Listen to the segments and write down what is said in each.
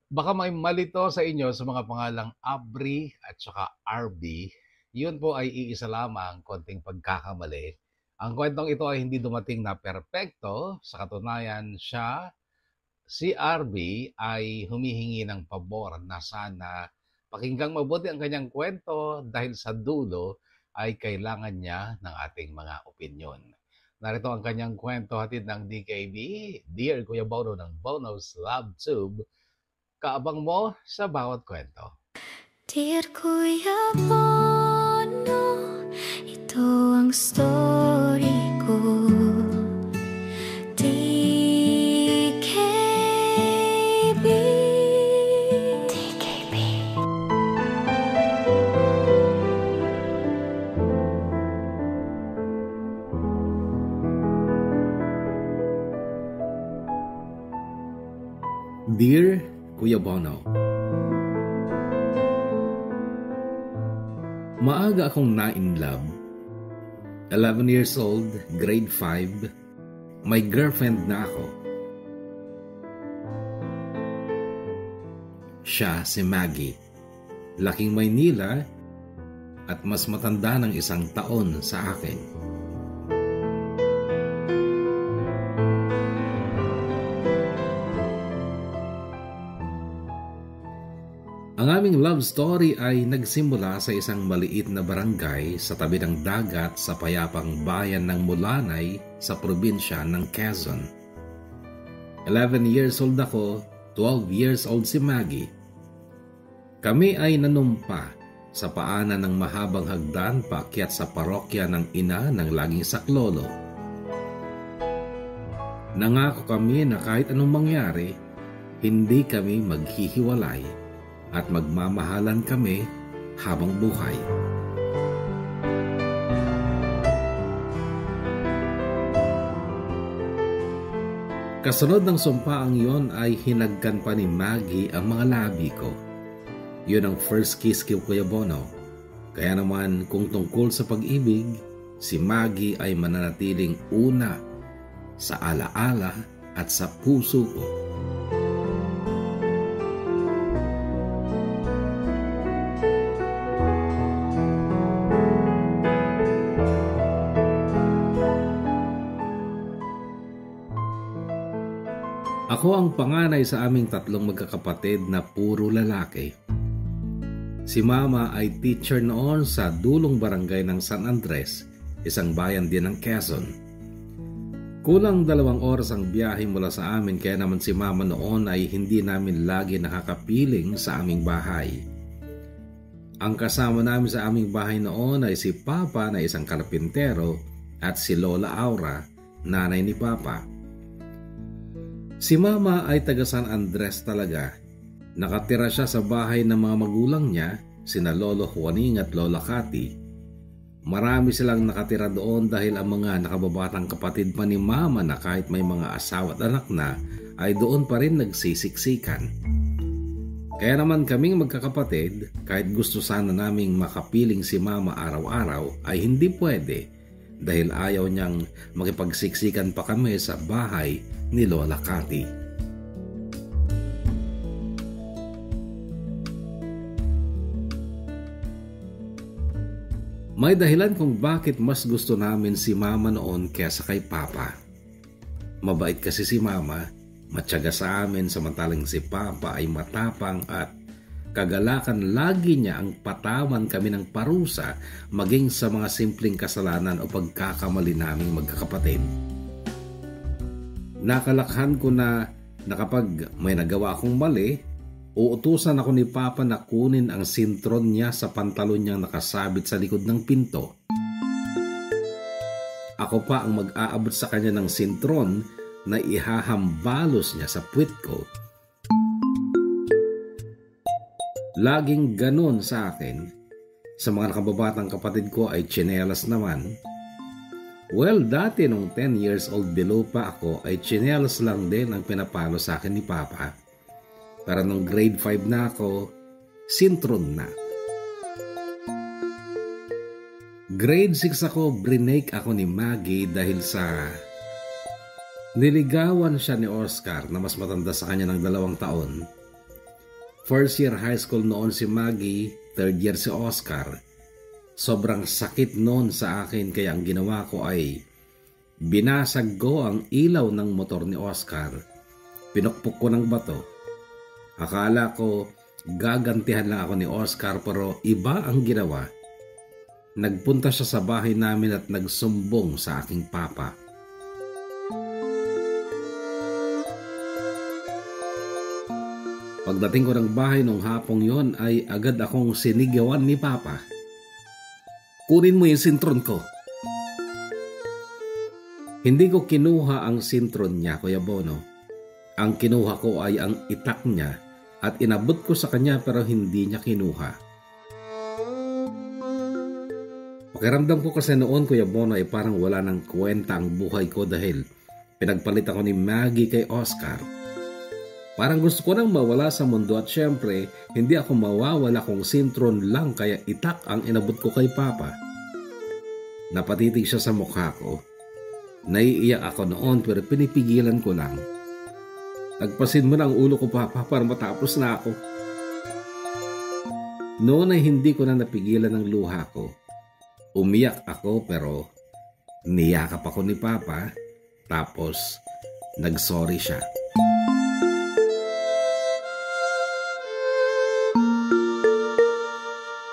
Baka may malito sa inyo sa mga pangalang Abri at saka RB. Yun po ay iisa lamang, konting pagkakamali. Ang kwentong ito ay hindi dumating na perpekto. Sa katunayan, si RB ay humihingi ng pabor na sana pakinggang mabuti ang kanyang kwento dahil sa dulo ay kailangan niya ng ating mga opinyon. Narito ang kanyang kwento hatid ng DKB, Dear Kuya Bono ng Bono's Love Tube. Kaabang mo sa bawat kwento. Dear Kuya Bono, ito ang story ko. DKB. DKB. Dear Kuya Bono, maaga akong na-in-love. 11 years old, grade 5, may girlfriend na ako. Siya si Maggie, laking Maynila at mas matanda ng 1 taon sa akin. Ang aming love story ay nagsimula sa isang maliit na barangay sa tabi ng dagat sa payapang bayan ng Mulanay sa probinsya ng Quezon. 11 years old ako, 12 years old si Maggie. Kami ay nanumpa sa paanan ng mahabang hagdan paakyat sa parokya ng ina ng laging saklolo. Nangako kami na kahit anong mangyari, hindi kami maghihiwalay at magmamahalan kami habang buhay. Kasunod ng sumpaang yon ay hinagkan pa ni Maggie ang mga labi ko. Yun ang first kiss kay Kuya Bono. Kaya naman kung tungkol sa pag-ibig, si Maggie ay mananatiling una sa alaala at sa puso ko. Ako ang panganay sa aming 3 magkakapatid na puro lalaki. Si Mama ay teacher noon sa dulong barangay ng San Andres, isang bayan din ng Quezon. Kulang 2 oras ang biyahe mula sa amin kaya naman si Mama noon ay hindi namin lagi nakakapiling sa aming bahay. Ang kasama namin sa aming bahay noon ay si Papa na isang karpintero at si Lola Aura, nanay ni Papa. Si Mama ay taga San Andres talaga. Nakatira siya sa bahay ng mga magulang niya, sina Lolo Juaning at Lola Cathy. Marami silang nakatira doon dahil ang mga nakababatang kapatid pa ni Mama na kahit may mga asawa at anak na ay doon pa rin nagsisiksikan. Kaya naman kaming magkakapatid, kahit gusto sana naming makapiling si Mama araw-araw ay hindi pwede dahil ayaw niyang makipagsiksikan pa kami sa bahay ni Lola Cathy. May dahilan kung bakit mas gusto namin si Mama noon kaysa kay Papa. Mabait kasi si Mama, matyaga sa amin samantalang si Papa ay matapang at kagalakan lagi niya ang patawan kami ng parusa maging sa mga simpleng kasalanan o pagkakamali naming magkakapatid. Nakalakhan ko na kapag may nagawa akong mali, uutusan ako ni Papa na kunin ang sintron niya sa pantalon niyang nakasabit sa likod ng pinto. Ako pa ang mag-aabot sa kanya ng sintron na ihahambalos niya sa puwit ko. Laging ganon sa akin. Sa mga nakababatang kapatid ko ay tsinelas naman. Well, dati nung 10 years old below pa ako ay tsinelas lang din ang pinapalo sa akin ni Papa. Pero nung grade 5 na ako, sintron na. Grade 6 ako, brinake ako ni Maggie dahil sa niligawan siya ni Oscar na mas matanda sa kanya ng 2 taon. First year high school noon si Maggie, third year si Oscar. Sobrang sakit noon sa akin kaya ang ginawa ko ay binasag ko ang ilaw ng motor ni Oscar. Pinukpok ko ng bato. Akala ko gagantihan lang ako ni Oscar pero iba ang ginawa. Nagpunta siya sa bahay namin at nagsumbong sa aking papa. Pagdating ko ng bahay nung hapong yon ay agad akong sinigawan ni Papa. Kunin mo yung sintron ko. Hindi ko kinuha ang sintron niya, Kuya Bono. Ang kinuha ko ay ang itak niya at inabot ko sa kanya pero hindi niya kinuha. Pakiramdam ko kasi noon, Kuya Bono, ay parang wala ng kwenta ang buhay ko dahil pinagpalit ako ni Maggie kay Oscar. Parang gusto ko nang mawala sa mundo at syempre, hindi ako mawawala kung sintron lang kaya itak ang inabot ko kay Papa. Napatitig siya sa mukha ko. Naiiyak ako noon pero pinipigilan ko lang. Tagpasin mo na ang ulo ko, Papa, para matapos na ako. Noon ay hindi ko na napigilan ang luha ko. Umiyak ako pero niyakap ako ni Papa tapos nagsorry siya.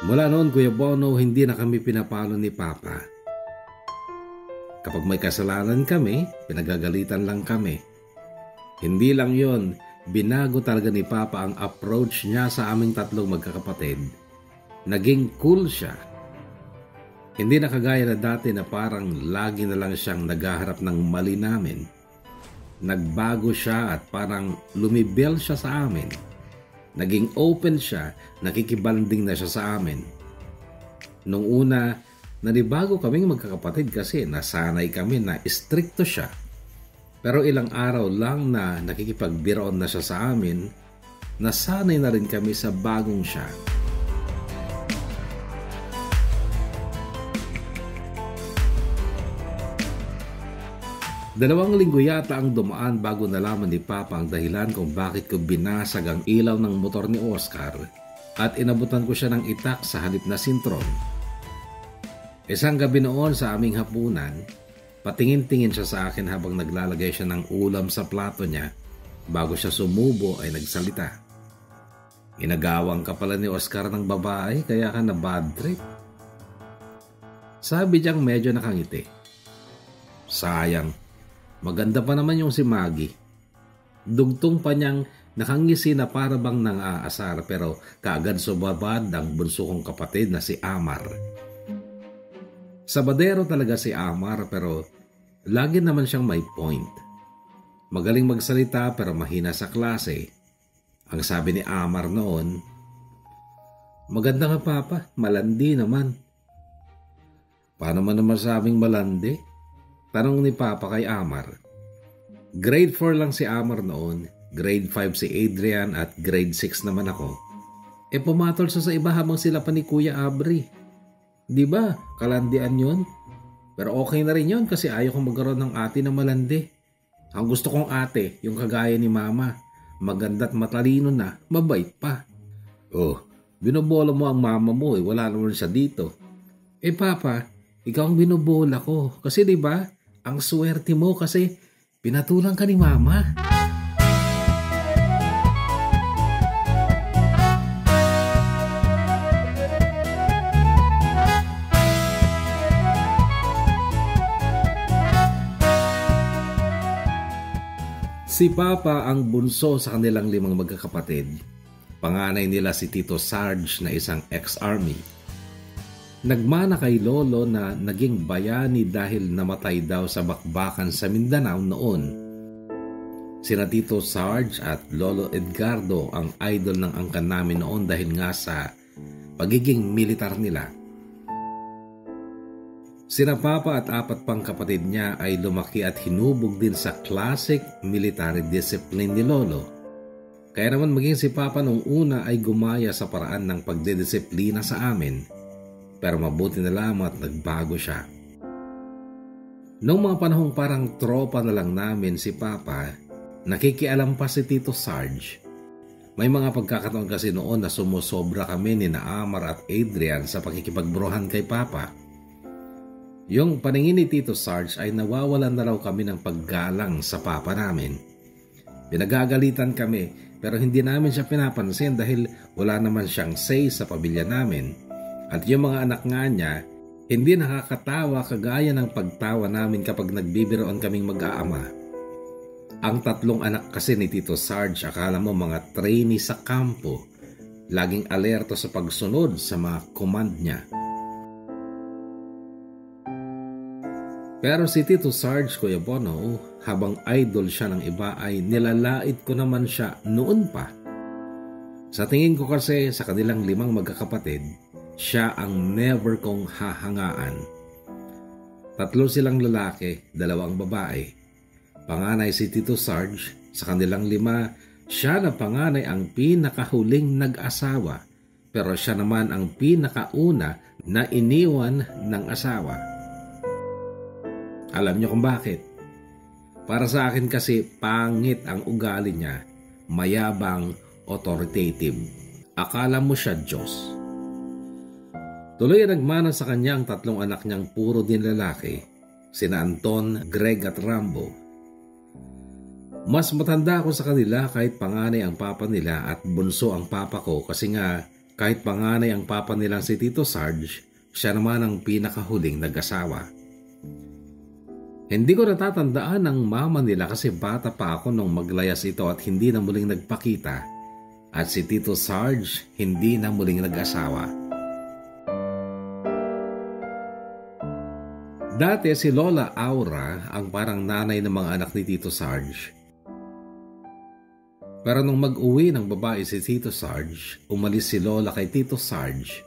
Mula noon, Kuya Bono, hindi na kami pinapalo ni Papa. Kapag may kasalanan kami, pinagagalitan lang kami. Hindi lang yon, binago talaga ni Papa ang approach niya sa aming tatlong magkakapatid. Naging cool siya. Hindi na kagaya na dati na parang lagi na lang siyang naghaharap ng mali namin. Nagbago siya at parang lumibel siya sa amin. Naging open siya, nakikibanding na siya sa amin. Nung una, nanibago kaming magkakapatid kasi nasanay kami na istrikto siya. Pero ilang araw lang na nakikipagbiroon na siya sa amin, nasanay na rin kami sa bagong siya. Dalawang linggo yata ang dumaan bago nalaman ni Papa ang dahilan kung bakit ko binasag ang ilaw ng motor ni Oscar at inabutan ko siya ng itak sa halip na sintron. Isang gabi noon sa aming hapunan, patingin-tingin siya sa akin habang naglalagay siya ng ulam sa plato niya. Bago siya sumubo ay nagsalita. Inagawang ka pala ni Oscar ng babae kaya ka na bad trip. Sabi niyang medyo nakangiti. Sayang. Maganda pa naman yung si Maggie. Dugtong pa niyang nakangisi na para bang nang-aasar pero kaagad sumabad ang bunso kong kapatid na si Amar. Sabadero talaga si Amar pero lagi naman siyang may point. Magaling magsalita pero mahina sa klase. Ang sabi ni Amar noon, maganda nga Papa, malandi naman. Paano man naman sabing malandi? Tanong ni Papa kay Amar. Grade 4 lang si Amar noon, grade 5 si Adrian at grade 6 naman ako. Pumatol siya sa iba habang sila pa ni Kuya Abri. Di ba? Kalandian yun. Pero okay na rin yun kasi ayaw kong magkaroon ng ate na malandi. Ang gusto kong ate, yung kagaya ni Mama. Maganda at matalino na, mabait pa. Oh, binobola mo ang mama mo wala naman siya dito. Papa, ikaw ang binobola ko. Kasi di ba? Ang swerte mo kasi pinatulang ka ni Mama. Si Papa ang bunso sa kanilang 5 magkakapatid. Panganay nila si Tito Sarge na isang ex-army. Nagmana kay Lolo na naging bayani dahil namatay daw sa bakbakan sa Mindanao noon. Sina Tito Sarge at Lolo Edgardo ang idol ng angkan namin noon dahil nga sa pagiging militar nila. Sina Papa at 4 pang kapatid niya ay lumaki at hinubog din sa classic military discipline ni Lolo. Kaya naman maging si Papa nung una ay gumaya sa paraan ng pagdedisiplina sa amin. Pero mabuti na lamang at nagbago siya. Noong mga panahong parang tropa na lang namin si Papa, nakikialam pa si Tito Sarge. May mga pagkakataon kasi noon na sumusobra kami ni Amar at Adrian sa pakikipagbrohan kay Papa. Yung paningin ni Tito Sarge ay nawawalan na raw kami ng paggalang sa Papa namin. Pinagagalitan kami pero hindi namin siya pinapansin dahil wala naman siyang say sa pamilya namin. At yung mga anak nga niya, hindi nakakatawa kagaya ng pagtawa namin kapag nagbibiroan kaming mag-aama. Ang 3 anak kasi ni Tito Sarge, akala mo mga trainee sa kampo, laging alerto sa pagsunod sa mga command niya. Pero si Tito Sarge, Kuya Bono, habang idol siya ng iba ay nilalait ko naman siya noon pa. Sa tingin ko kasi sa kanilang 5 magkakapatid, siya ang never kong hahangaan. 3 silang lalaki, 2 ang babae. Panganay si Tito Sarge, sa kanilang 5, siya na panganay ang pinakahuling nag-asawa, pero siya naman ang pinakauna na iniwan ng asawa. Alam niyo kung bakit? Para sa akin kasi pangit ang ugali niya, mayabang, authoritative. Akala mo siya Diyos. Tuloy nagmana sa kanya ang 3 anak niyang puro din lalaki, sina Anton, Greg at Rambo. Mas matanda ako sa kanila kahit panganay ang papa nila at bunso ang papa ko kasi nga kahit panganay ang papa nilang si Tito Sarge, siya naman ang pinakahuling nag-asawa. Hindi ko natatandaan ang mama nila kasi bata pa ako nung maglayas ito at hindi na muling nagpakita. At si Tito Sarge hindi na muling nag-asawa. Dati si Lola Aura ang parang nanay ng mga anak ni Tito Sarge. Pero nung mag-uwi ng babae si Tito Sarge, umalis si Lola kay Tito Sarge.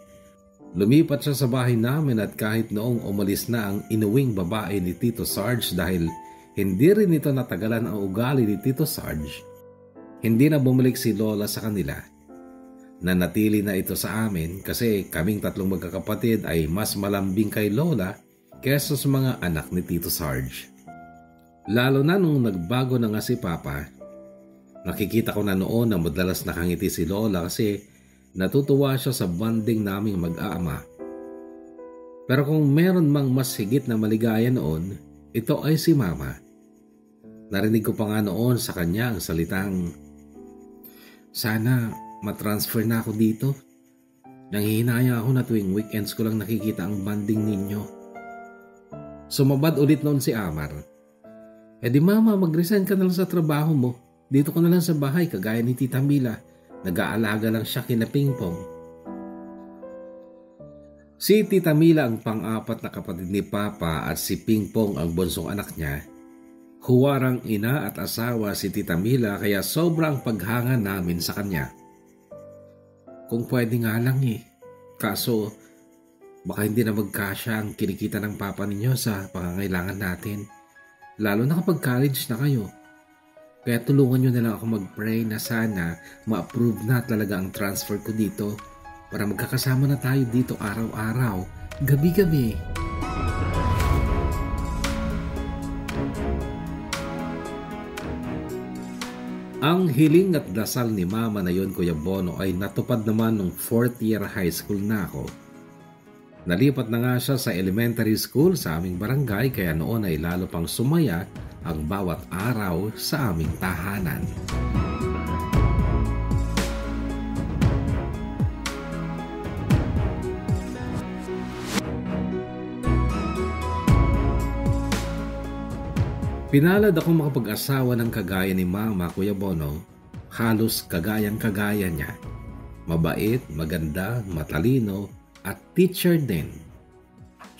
Lumipat siya sa bahay namin at kahit noong umalis na ang inuwing babae ni Tito Sarge dahil hindi rin ito natagalan ang ugali ni Tito Sarge, hindi na bumalik si Lola sa kanila. Nanatili na ito sa amin kasi kaming 3 magkakapatid ay mas malambing kay Lola kesa sa mga anak ni Tito Sarge. Lalo na nung nagbago na nga si Papa. Nakikita ko na noon na madalas nakangiti si Lola kasi natutuwa siya sa bonding naming mag-aama. Pero kung meron mang mas higit na maligaya noon, ito ay si Mama. Narinig ko pa nga noon sa kanya ang salitang, "Sana matransfer na ako dito. Nanghihinaya ako na tuwing weekends ko lang nakikita ang bonding ninyo." Sumabad ulit noon si Amar. "Di Mama, mag-resign ka na lang sa trabaho mo. Dito ko na lang sa bahay kagaya ni Tita Mila. Nag-aalaga lang siya kina Pingpong." Si Tita Mila ang pang-4 na kapatid ni Papa at si Pingpong ang bunsong anak niya. Huwarang ina at asawa si Tita Mila kaya sobrang paghanga namin sa kanya. Kung pwede nga lang kaso baka hindi na magkasya ang kinikita ng Papa ninyo sa pangangailangan natin. Lalo na kapag college na kayo. Kaya tulungan nyo na lang ako mag-pray na sana ma-approve na talaga ang transfer ko dito para magkakasama na tayo dito araw-araw, gabi-gabi. Ang hiling at dasal ni Mama na yon, Kuya Bono, ay natupad naman nung 4th year high school na ako. Nalipat na nga siya sa elementary school sa aming barangay kaya noon ay lalo pang sumaya ang bawat araw sa aming tahanan. Pinalad akong makapag-asawa ng kagaya ni Mama, Kuya Bono, halos kagayang-kagaya niya. Mabait, maganda, matalino, at teacher din.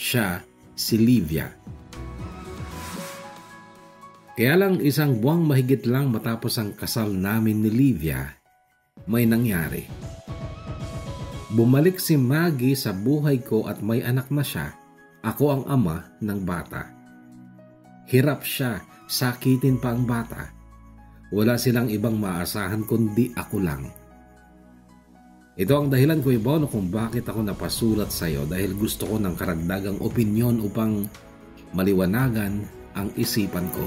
Siya si Livia. Kaya lang isang buwang mahigit lang matapos ang kasal namin ni Livia, may nangyari. Bumalik si Maggie sa buhay ko at may anak na siya. Ako ang ama ng bata. Hirap siya, sakitin pa ang bata. Wala silang ibang maasahan kundi ako lang. Ito ang dahilan, Kuya Bono, kung bakit ako napasulat sa iyo dahil gusto ko ng karagdagang opinyon upang maliwanagan ang isipan ko.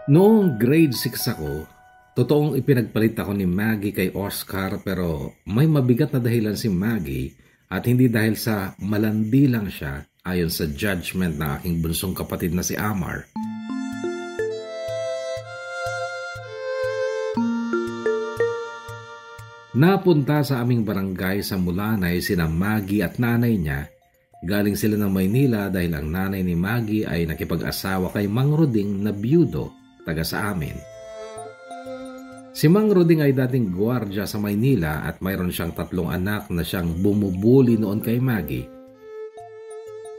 Noong grade 6 ako, totoong ipinagpalit ako ni Maggie kay Oscar pero may mabigat na dahilan si Maggie at hindi dahil sa malandi lang siya ayon sa judgment ng aking bunsong kapatid na si Amar. Napunta sa aming barangay sa Mulanay sina Maggie at nanay niya. Galing sila ng Maynila dahil ang nanay ni Maggie ay nakipag-asawa kay Mang Roding na byudo taga sa amin. Si Mang Roding ay dating gwardiya sa Maynila at mayroon siyang 3 anak na siyang bumubuli noon kay Maggie.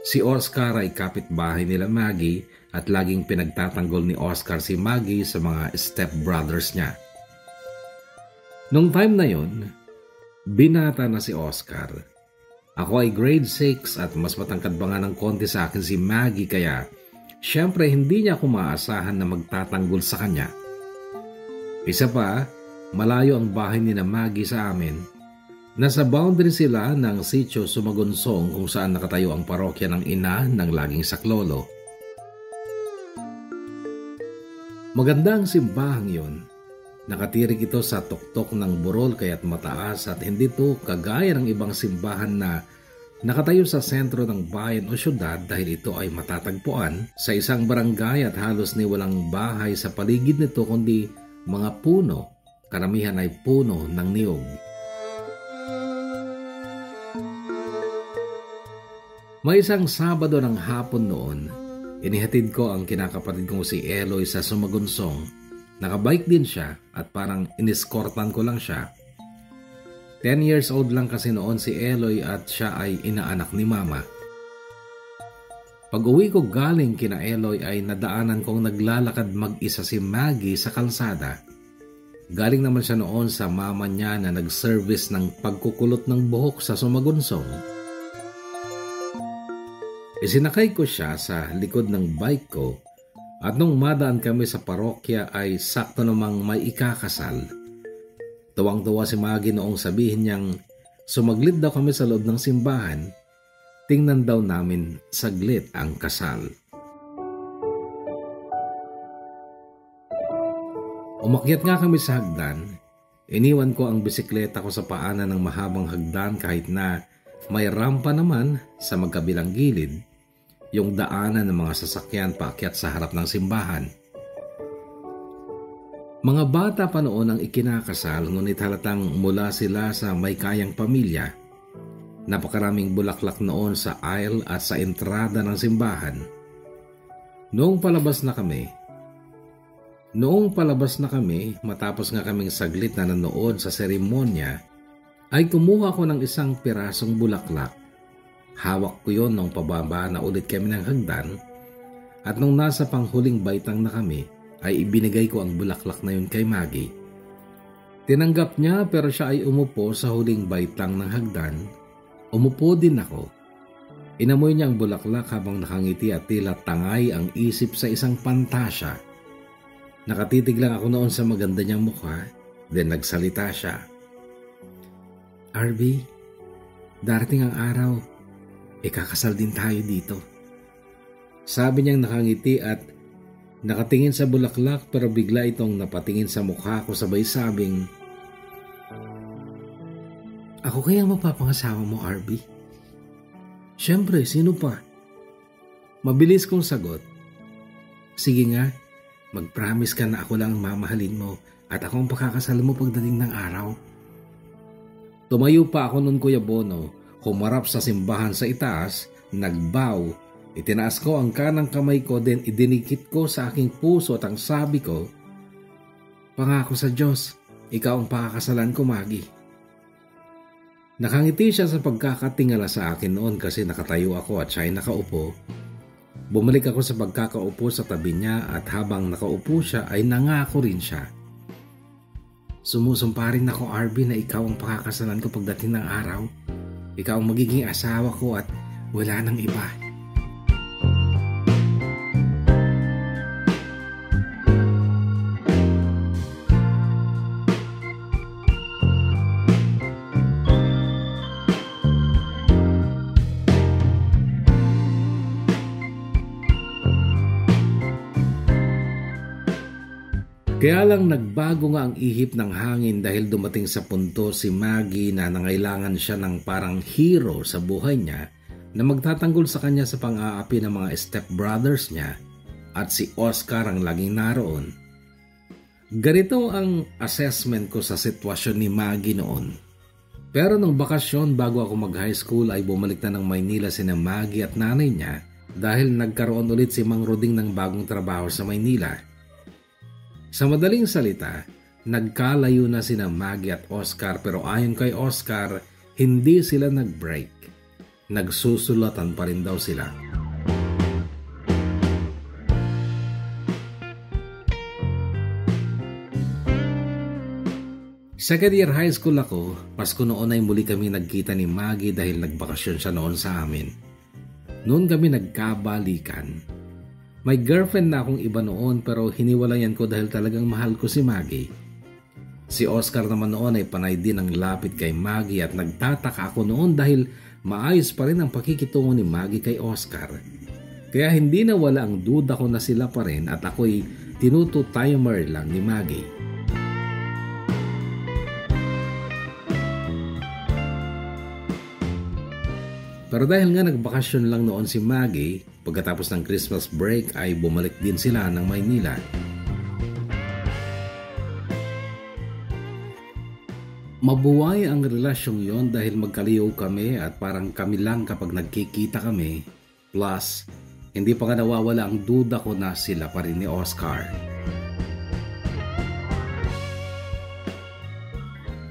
Si Oscar ay kapitbahay nila Maggie at laging pinagtatanggol ni Oscar si Maggie sa mga stepbrothers niya. Nung time na yon, binata na si Oscar. Ako ay grade 6 at mas matangkad ba nga ng konti sa akin si Maggie kaya siyempre hindi niya ako maasahan na magtatanggol sa kanya. Isa pa, malayo ang bahay ni na Maggie sa amin. Nasa boundary sila ng sitio Sumagonsong kung saan nakatayo ang parokya ng ina ng laging saklolo. Maganda ang simbahang yon. Nakatirik ito sa tuktok ng burol kaya't mataas at hindi ito kagaya ng ibang simbahan na nakatayo sa sentro ng bayan o syudad dahil ito ay matatagpuan sa isang barangay at halos ni walang bahay sa paligid nito kundi mga puno, karamihan ay puno ng niyog. May isang Sabado ng hapon noon, inihatid ko ang kinakapatid kong si Eloy sa Sumagonsong. Nakabike din siya at parang iniskortan ko lang siya. 10 years old lang kasi noon si Eloy at siya ay inaanak ni Mama. Pag uwi ko galing kina Eloy ay nadaanan kong naglalakad mag-isa si Maggie sa kalsada. Galing naman siya noon sa mama niya na nag-service ng pagkukulot ng buhok sa Sumagonsong. Isinakay ko siya sa likod ng bike ko. At nung madaan kami sa parokya ay sakto namang may ikakasal. Tuwang-tuwa si Maggie noong sabihin niyang sumaglit daw kami sa loob ng simbahan. Tingnan daw namin saglit ang kasal. Umakyat nga kami sa hagdan. Iniwan ko ang bisikleta ko sa paanan ng mahabang hagdan kahit na may rampa naman sa magkabilang gilid. Yung daanan ng mga sasakyan paakyat sa harap ng simbahan. Mga bata pa noon ang ikinakasal ngunit halatang mula sila sa may kayang pamilya. Napakaraming bulaklak noon sa aisle at sa entrada ng simbahan. Noong palabas na kami, matapos nga kaming saglit na nanood sa seremonya, ay kumuha ko ng isang pirasong bulaklak. Hawak ko yon nung pababa na ulit kami ng hagdan at nung nasa panghuling baitang na kami ay ibinigay ko ang bulaklak na yun kay Maggie. Tinanggap niya pero siya ay umupo sa huling baitang ng hagdan. Umupo din ako. Inamoy niya ang bulaklak habang nakangiti at tila tangay ang isip sa isang pantasya. Nakatitig lang ako noon sa maganda niyang mukha, then nagsalita siya. RB, darating ang araw. Ikakasal din tayo dito. Sabi niyang nakangiti at nakatingin sa bulaklak pero bigla itong napatingin sa mukha ko sabay sabing, ako kaya mapapangasawa mo, RB? Siyempre, sino pa? Mabilis kong sagot. Sige nga, mag-promise ka na ako lang mamahalin mo at ako ang pakakasal mo pagdating ng araw. Tumayo pa ako nun, Kuya Bono. Humarap sa simbahan sa itaas, nagbow, itinaas ko ang kanang kamay ko then idinikit ko sa aking puso at ang sabi ko, pangako sa Diyos, ikaw ang pakakasalan ko, Maggie. Nakangiti siya sa pagkakatingala sa akin noon kasi nakatayo ako at siya ay nakaupo. Bumalik ako sa pagkakaupo sa tabi niya at habang nakaupo siya ay nangako rin siya. Sumusumpa rin ako, RB, na ikaw ang pakakasalan ko pagdating ng araw. Ikaw ang magiging asawa ko at wala nang iba. Kaya lang nagbago nga ang ihip ng hangin dahil dumating sa punto si Maggie na nangailangan siya ng parang hero sa buhay niya na magtatanggol sa kanya sa pang-aapi ng mga stepbrothers niya at si Oscar ang laging naroon. Ganito ang assessment ko sa sitwasyon ni Maggie noon. Pero nung bakasyon bago ako mag-high school ay bumalik na ng Maynila sina Maggie at nanay niya dahil nagkaroon ulit si Mang Roding ng bagong trabaho sa Maynila. Sa madaling salita, nagkalayo na sina Maggie at Oscar pero ayon kay Oscar, hindi sila nag-break. Nagsusulatan pa rin daw sila. Second year high school ako, Pasko noon ay muli kami nagkita ni Maggie dahil nagbakasyon siya noon sa amin. Noon kami nagkabalikan. May girlfriend na akong iba noon pero hiniwalayan ko dahil talagang mahal ko si Maggie. Si Oscar naman noon ay panay din ang lapit kay Maggie at nagtataka ako noon dahil maayos pa rin ang pakikitungo ni Maggie kay Oscar. Kaya hindi na wala ang duda ko na sila pa rin at ako'y tinutu-timer lang ni Maggie. Pero dahil nga nagbakasyon lang noon si Maggie, pagkatapos ng Christmas break ay bumalik din sila ng Maynila. Mabuhay ang relasyong yon dahil magkaliyaw kami at parang kami lang kapag nagkikita kami. Plus, hindi pa nga nawawala ang duda ko na sila pa rin ni Oscar.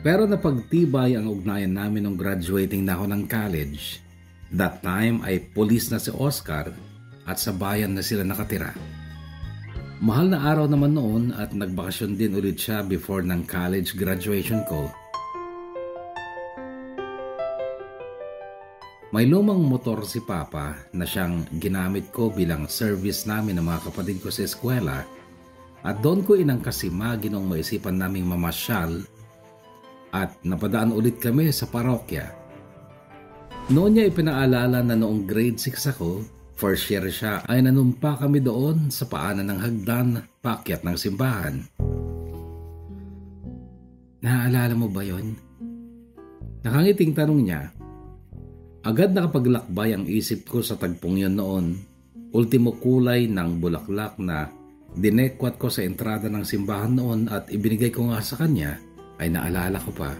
Pero napagtibay ang ugnayan namin nung graduating na ako ng college. That time ay pulis na si Oscar at sa bayan na sila nakatira. Mahal na araw naman noon at nagbakasyon din ulit siya before ng college graduation ko. May lumang motor si Papa na siyang ginamit ko bilang service namin ng mga kapatid ko sa eskwela at doon ko inangkas si Maggie nung maisipan naming mamasyal at napadaan ulit kami sa parokya. Noon niya ipinaalala na noong grade 6 ako, first year siya, ay nanumpa kami doon sa paanan ng hagdan paakyat ng simbahan. Naaalala mo ba yon? Nakangiting tanong niya. Agad nakapaglakbay ang isip ko sa tagpong yon noon. Ultimo kulay ng bulaklak na dinekwat ko sa entrada ng simbahan noon at ibinigay ko nga sa kanya ay naalala ko pa.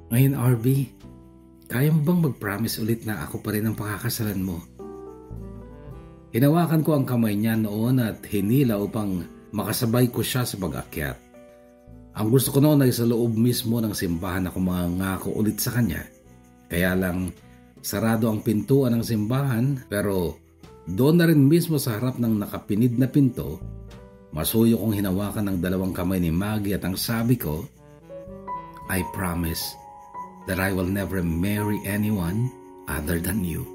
Ngayon, RB, kaya mo bang mag-promise ulit na ako pa rin ang pakakasalan mo? Hinawakan ko ang kamay niya noon at hinila upang makasabay ko siya sa pag-akyat. Ang gusto ko noon ay sa loob mismo ng simbahan ako mangako ulit sa kanya. Kaya lang sarado ang pintuan ng simbahan pero doon na rin mismo sa harap ng nakapinid na pinto, masuyo kong hinawakan ng dalawang kamay ni Maggie at ang sabi ko, I promise that I will never marry anyone other than you.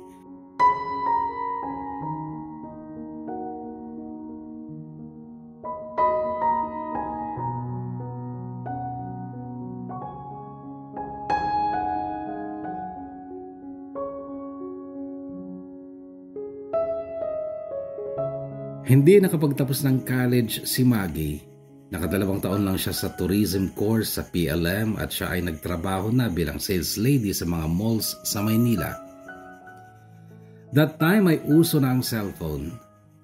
Hindi nakapagtapos ng college si Maggie. Nakadalawang taon lang siya sa tourism course sa PLM at siya ay nagtrabaho na bilang sales lady sa mga malls sa Maynila. That time ay uso na ang cellphone.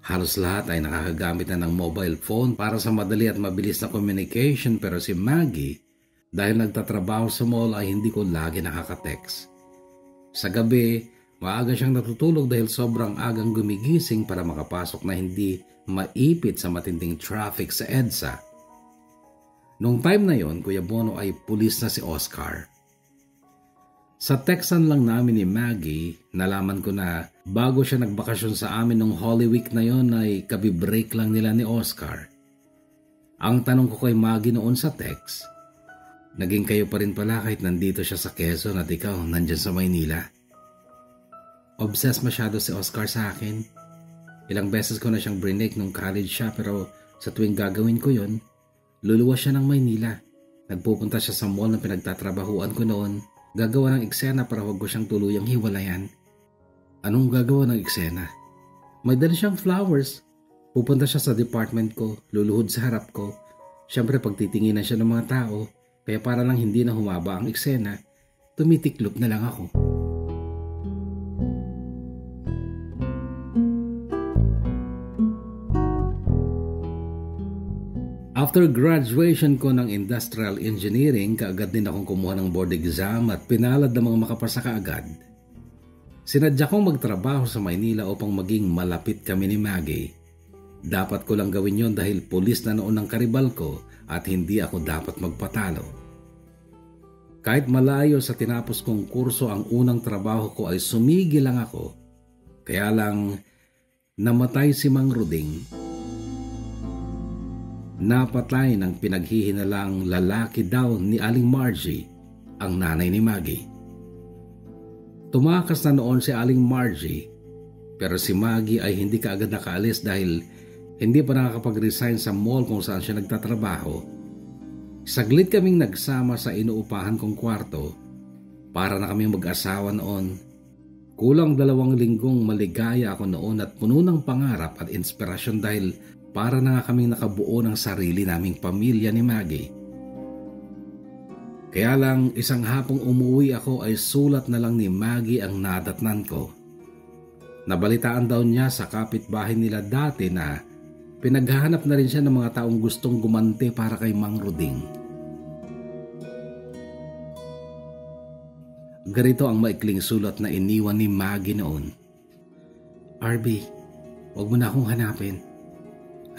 Halos lahat ay nakakagamit na ng mobile phone para sa madali at mabilis na communication pero si Maggie, dahil nagtatrabaho sa mall ay hindi ko lagi nakaka-text. Sa gabi, maaga siyang natutulog dahil sobrang agang gumigising para makapasok na hindi maipit sa matinding traffic sa EDSA. Nung time na yon, Kuya Bono ay pulis na si Oscar. Sa textan lang namin ni Maggie, nalaman ko na bago siya nagbakasyon sa amin nung Holy Week na yon ay kabibreak lang nila ni Oscar. Ang tanong ko kay Maggie noon sa text, naging kayo pa rin pala kahit nandito siya sa Quezon at ikaw nandyan sa Maynila? Obsessed masyado si Oscar sa akin. Ilang beses ko na siyang brinek nung college siya pero sa tuwing gagawin ko yon, luluwas siya ng Maynila. Nagpupunta siya sa mall na pinagtatrabahuan ko noon. Gagawa ng eksena para huwag ko siyang tuluyang hiwalayan. Anong gagawa ng eksena? May dala siyang flowers. Pupunta siya sa department ko, luluhod sa harap ko. Siyempre pagtitinginan siya ng mga tao, kaya para lang hindi na humaba ang eksena, tumitiklop na lang ako. After graduation ko ng Industrial Engineering, kaagad din akong kumuha ng board exam at pinalad na mga makapasa kaagad. Sinadya kong magtrabaho sa Maynila upang maging malapit kami ni Maggie. Dapat ko lang gawin yon dahil pulis na noon ang karibal ko at hindi ako dapat magpatalo. Kahit malayo sa tinapos kong kurso, ang unang trabaho ko ay sumigil lang ako. Kaya lang namatay si Mang Ruding. Napatay ng pinaghihinalang lalaki daw ni Aling Margie, ang nanay ni Maggie. Tumakas na noon si Aling Margie, pero si Maggie ay hindi kaagad nakaalis dahil hindi pa nakakapag-resign sa mall kung saan siya nagtatrabaho. Saglit kaming nagsama sa inuupahan kong kwarto. Para na kaming mag-asawa noon. Kulang 2 linggong maligaya ako noon at puno ng pangarap at inspirasyon dahil para na nga kaming nakabuo ng sarili naming pamilya ni Maggie. Kaya lang isang hapong umuwi ako ay sulat na lang ni Maggie ang nadatnan ko. Nabalitaan daw niya sa kapitbahay nila dati na pinaghahanap na rin siya ng mga taong gustong gumante para kay Mang Ruding. Ganito ang maikling sulat na iniwan ni Maggie noon. RB, huwag mo na akong hanapin.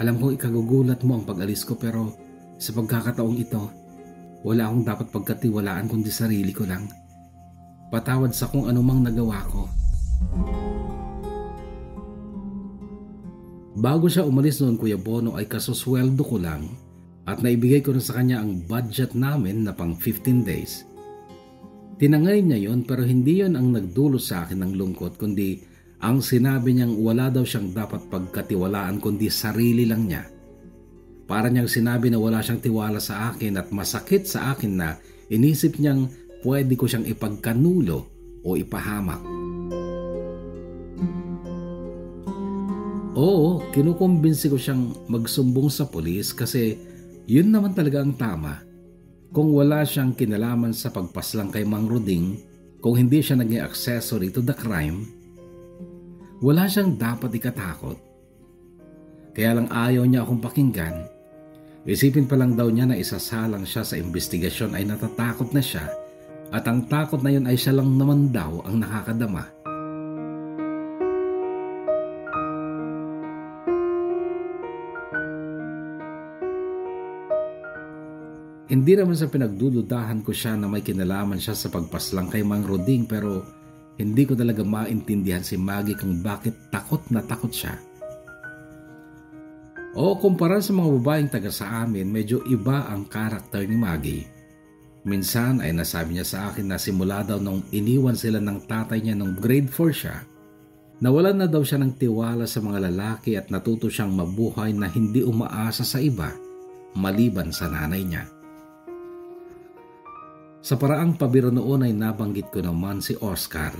Alam kong ikagugulat mo ang pag-alis ko pero sa pagkakataong ito, wala akong dapat pagkatiwalaan kundi sarili ko lang. Patawad sa kung anumang nagawa ko. Bago siya umalis noon, Kuya Bono, ay kasusweldo ko lang at naibigay ko na sa kanya ang budget namin na pang 15 days. Tinangay niya yon pero hindi yon ang nagdulot sa akin ng lungkot kundi ang sinabi niyang wala daw siyang dapat pagkatiwalaan kundi sarili lang niya. Para niyang sinabi na wala siyang tiwala sa akin at masakit sa akin na inisip niyang pwede ko siyang ipagkanulo o ipahamak. Oo, kinukumbinsi ko siyang magsumbong sa pulis kasi yun naman talaga ang tama. Kung wala siyang kinalaman sa pagpaslang kay Mang Ruding, kung hindi siya naging accessory to the crime, wala siyang dapat ikatakot. Kaya lang ayaw niya akong pakinggan. Isipin pa lang daw niya na isasalang siya sa investigasyon ay natatakot na siya at ang takot na yun ay siya lang naman daw ang nakakadama. Hindi naman sa pinagdududahan ko siya na may kinalaman siya sa pagpaslang kay Mang Ruding pero hindi ko talaga maintindihan si Maggie kung bakit takot na takot siya. O kumpara sa mga babaeng taga sa amin, medyo iba ang karakter ni Maggie. Minsan ay nasabi niya sa akin na simula daw nung iniwan sila ng tatay niya nung grade 4 siya, nawalan na daw siya ng tiwala sa mga lalaki at natuto siyang mabuhay na hindi umaasa sa iba maliban sa nanay niya. Sa paraang pabiro noon ay nabanggit ko naman si Oscar.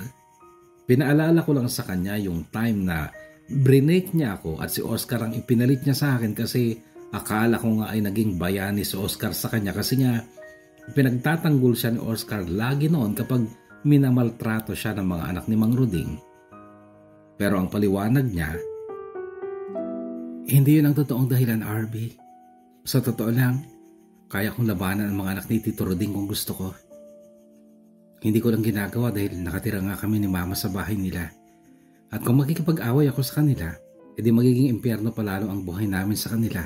Pinaalala ko lang sa kanya yung time na brinake niya ako at si Oscar ang ipinalit niya sa akin kasi akala ko nga ay naging bayani si Oscar sa kanya kasi nga pinagtatanggol siya ni Oscar lagi noon kapag minamaltrato siya ng mga anak ni Mang Ruding. Pero ang paliwanag niya, hindi yun ang totoong dahilan, RB. Sa totoo lang, kaya kong labanan ang mga anak ni Tito Ruding kung gusto ko. Hindi ko lang ginagawa dahil nakatira nga kami ni Mama sa bahay nila. At kung makikipag-away ako sa kanila, edi magiging impyerno palalo ang buhay namin sa kanila.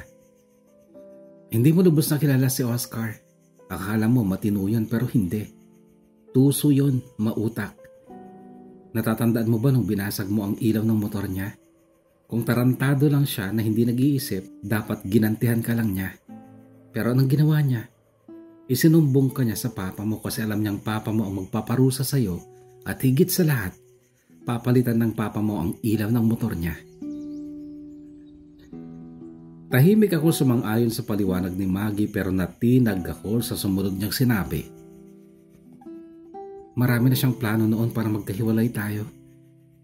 Hindi mo lubos na kilala si Oscar. Akala mo matino yun pero hindi. Tuso yun, mautak. Natatandaan mo ba nung binasag mo ang ilaw ng motor niya? Kung tarantado lang siya na hindi nag-iisip, dapat ginantihan ka lang niya. Pero anong ginawa niya? Isinumbong ka niya sa papa mo kasi alam niyang papa mo ang magpaparusa sa iyo at higit sa lahat, papalitan ng papa mo ang ilaw ng motor niya. Tahimik ako sumang-ayon sa paliwanag ni Maggie pero natinag ako sa sumunod niyang sinabi. Marami na siyang plano noon para magkahiwalay tayo.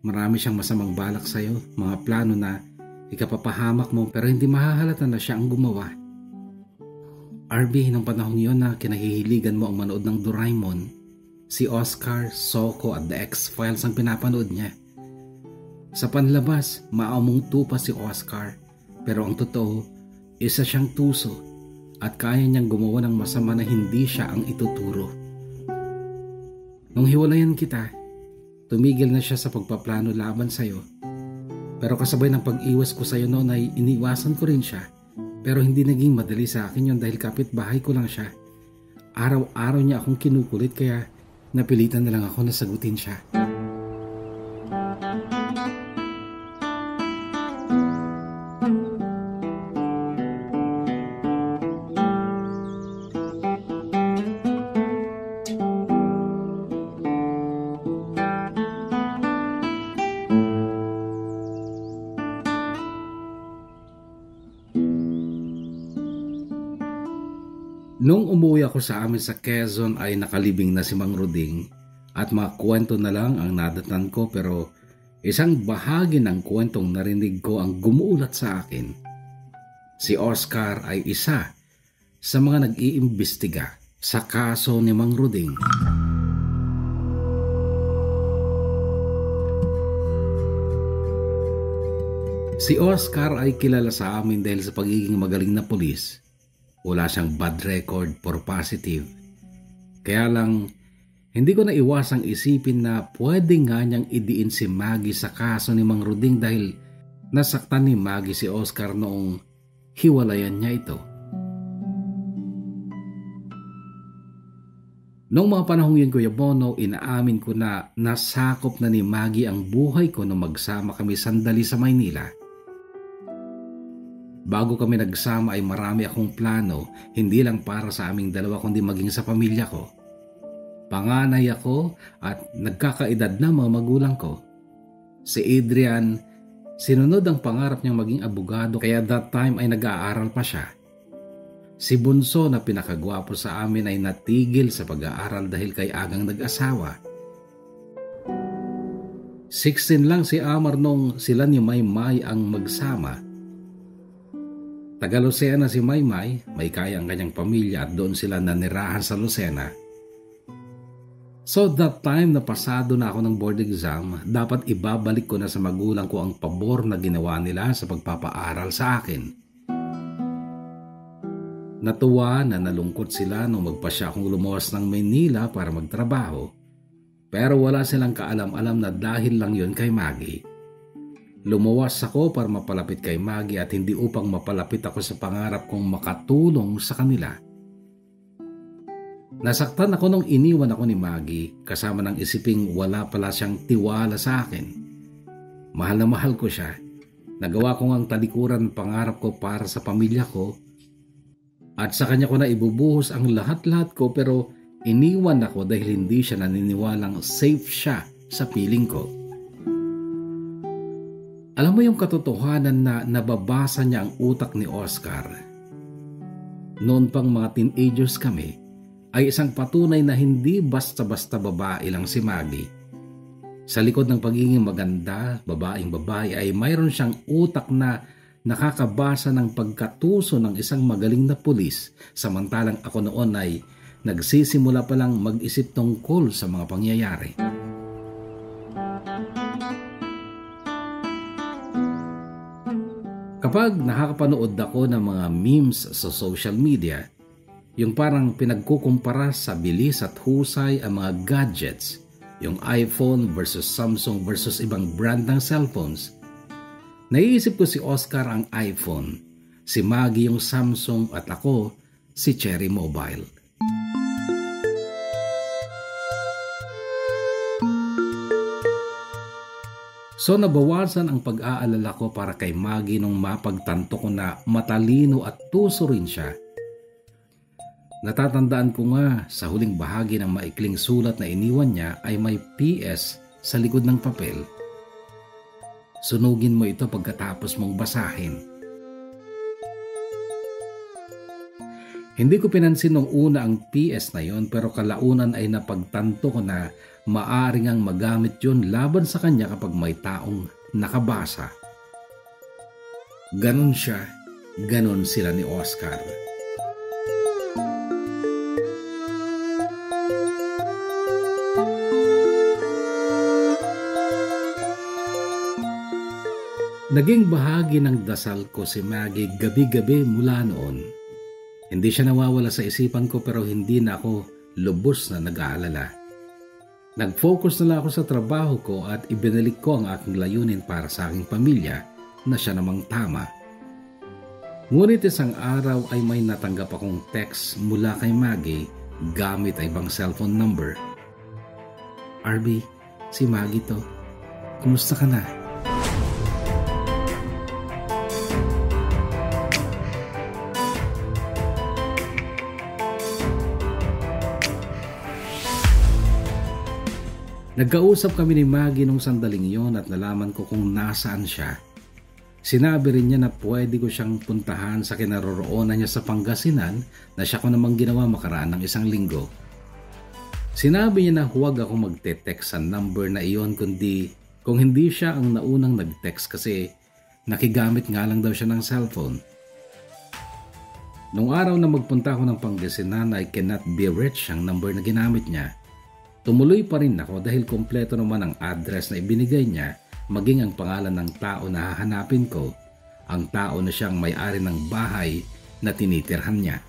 Marami siyang masamang balak sa iyo, mga plano na ikapapahamak mo pero hindi mahahalata na siya ang gumawa. RB, nung panahong yon na kinahihiligan mo ang manood ng Doraemon, si Oscar, Soko at The X-Files ang pinapanood niya. Sa panlabas, maamong tupa si Oscar, pero ang totoo, isa siyang tuso at kaya niyang gumawa ng masama na hindi siya ang ituturo. Nung hiwalayan kita, tumigil na siya sa pagpaplano laban sa'yo. Pero kasabay ng pag-iwas ko sa'yo noon ay iniwasan ko rin siya. Pero hindi naging madali sa akin yun dahil kapitbahay ko lang siya. Araw-araw niya akong kinukulit kaya napilitan na lang ako na sagutin siya. Nung umuwi ako sa amin sa Quezon ay nakalibing na si Mang Ruding at mga kwento na lang ang nadatnan ko, pero isang bahagi ng kwentong narinig ko ang gumuulat sa akin. Si Oscar ay isa sa mga nag-iimbestiga sa kaso ni Mang Ruding. Si Oscar ay kilala sa amin dahil sa pagiging magaling na pulis. Wala siyang bad record for positive. Kaya lang, hindi ko na iwasang isipin na pwede nga niyang idiin si Maggie sa kaso ni Mang Ruding dahil nasaktan ni Maggie si Oscar noong hiwalayan niya ito. Noong mga panahong yun, Kuya Bono, inaamin ko na nasakop na ni Maggie ang buhay ko nung magsama kami sandali sa Maynila. Bago kami nagsama ay marami akong plano, hindi lang para sa aming dalawa kundi maging sa pamilya ko. Panganay ako at nagkakaedad na mga magulang ko. Si Adrian, sinunod ang pangarap niyang maging abogado kaya that time ay nag-aaral pa siya. Si Bunso na pinakagwapo sa amin ay natigil sa pag-aaral dahil kay agang nag-asawa. 16 lang si Amar nung sila ni Maymay ang magsama. Taga Lucena si Maymay, may kaya ang kanyang pamilya at doon sila nanirahan sa Lucena. So that time na pasado na ako ng board exam, dapat ibabalik ko na sa magulang ko ang pabor na ginawa nila sa pagpapaaral sa akin. Natuwa na nalungkot sila nung magpasya akong lumuwas ng Maynila para magtrabaho, pero wala silang kaalam-alam na dahil lang yon kay Maggie. Lumuwas ako para mapalapit kay Maggie at hindi upang mapalapit ako sa pangarap kong makatulong sa kanila. Nasaktan ako nung iniwan ako ni Maggie kasama ng isiping wala pala siyang tiwala sa akin. Mahal na mahal ko siya. Nagawa ko ang talikuran pangarap ko para sa pamilya ko at sa kanya ko na ibubuhos ang lahat-lahat ko, pero iniwan ako dahil hindi siya naniniwalang safe siya sa piling ko. Alam mo yung katotohanan na nababasa niya ang utak ni Oscar. Noon pang mga teenagers kami, ay isang patunay na hindi basta-basta babae lang si Maggie. Sa likod ng pagiging maganda, babaeng-babae ay mayroon siyang utak na nakakabasa ng pagkatuso ng isang magaling na pulis, samantalang ako noon ay nagsisimula pa lang mag-isip tungkol sa mga pangyayari. Kapag nakakapanood ako ng mga memes sa social media, yung parang pinagkukumpara sa bilis at husay ang mga gadgets, yung iPhone versus Samsung versus ibang brand ng cellphones, naiisip ko si Oscar ang iPhone, si Maggie yung Samsung at ako si Cherry Mobile. So nabawasan ang pag-aalala ko para kay Maggie nung mapagtanto ko na matalino at tuso rin siya. Natatandaan ko nga sa huling bahagi ng maikling sulat na iniwan niya ay may PS sa likod ng papel. Sunugin mo ito pagkatapos mong basahin. Hindi ko pinansin nung una ang PS na yon, pero kalaunan ay napagtanto ko na maaring ang magamit yun laban sa kanya kapag may taong nakabasa. Ganon siya, ganon sila ni Oscar. Naging bahagi ng dasal ko si Maggie gabi-gabi mula noon. Hindi siya nawawala sa isipan ko pero hindi na ako lubos na nag-aalala. Nag-focus na lang ako sa trabaho ko at ibinalik ko ang aking layunin para sa aking pamilya na siya namang tama. Ngunit isang araw ay may natanggap akong text mula kay Maggie gamit ang ibang cellphone number. RB, si Maggie to. Kumusta ka na? Nagkausap kami ni Maggie nung sandaling yon at nalaman ko kung nasaan siya. Sinabi rin niya na pwede ko siyang puntahan sa kinaroroonan niya sa Pangasinan na siya ko namang ginawa makaraan ng 1 linggo. Sinabi niya na huwag ako magte-text sa number na iyon kundi kung hindi siya ang naunang nag-text kasi nakigamit nga lang daw siya ng cellphone. Nung araw na magpunta ako ng Pangasinan ay cannot be reached ang number na ginamit niya. Tumuloy pa rin ako dahil kompleto naman ang address na ibinigay niya maging ang pangalan ng tao na hahanapin ko, ang tao na siyang may-ari ng bahay na tinitirhan niya.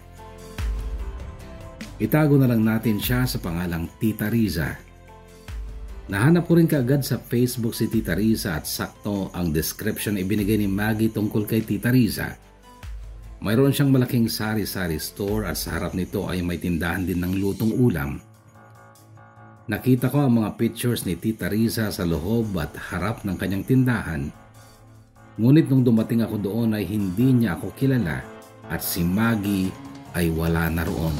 Itago na lang natin siya sa pangalang Tita Riza. Nahanap ko rin kaagad sa Facebook si Tita Riza at sakto ang description na ibinigay ni Maggie tungkol kay Tita Riza. Mayroon siyang malaking sari-sari store at sa harap nito ay may tindahan din ng lutong ulam. Nakita ko ang mga pictures ni Tita Riza sa loob at harap ng kanyang tindahan. Ngunit nung dumating ako doon ay hindi niya ako kilala at si Maggie ay wala na roon.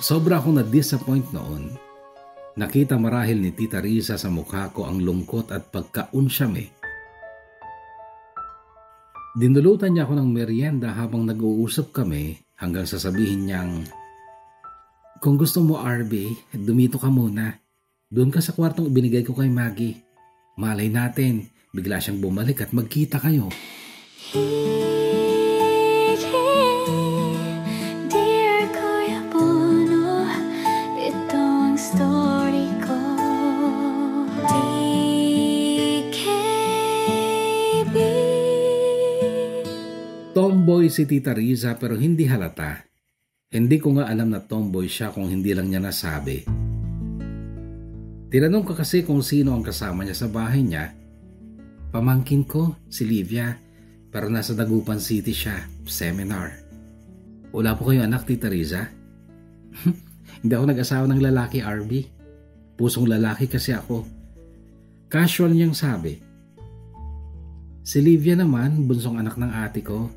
Sobra akong na-disappoint noon. Nakita marahil ni Tita Riza sa mukha ko ang lungkot at pagkaunsyame. Dinulutan niya ako ng merienda habang nag-uusap kami hanggang sasabihin niyang, "Kung gusto mo RB, dumito ka muna. Doon ka sa kwartong ibinigay ko kay Maggie. Malay natin, bigla siyang bumalik at magkita kayo." Dear Kuya Bono, ito ang story ko. DKB. Tomboy si Tita Riza pero hindi halata. Hindi ko nga alam na tomboy siya kung hindi lang niya nasabi. Tinanong ko kasi kung sino ang kasama niya sa bahay niya. Pamangkin ko, si Livia, pero nasa Dagupan City siya, seminar. Wala po kayo anak, Tita Riza? Hindi ako nag-asawa ng lalaki, RB. Pusong lalaki kasi ako. Casual niyang sabi. Si Livia naman, bunsong anak ng ate ko.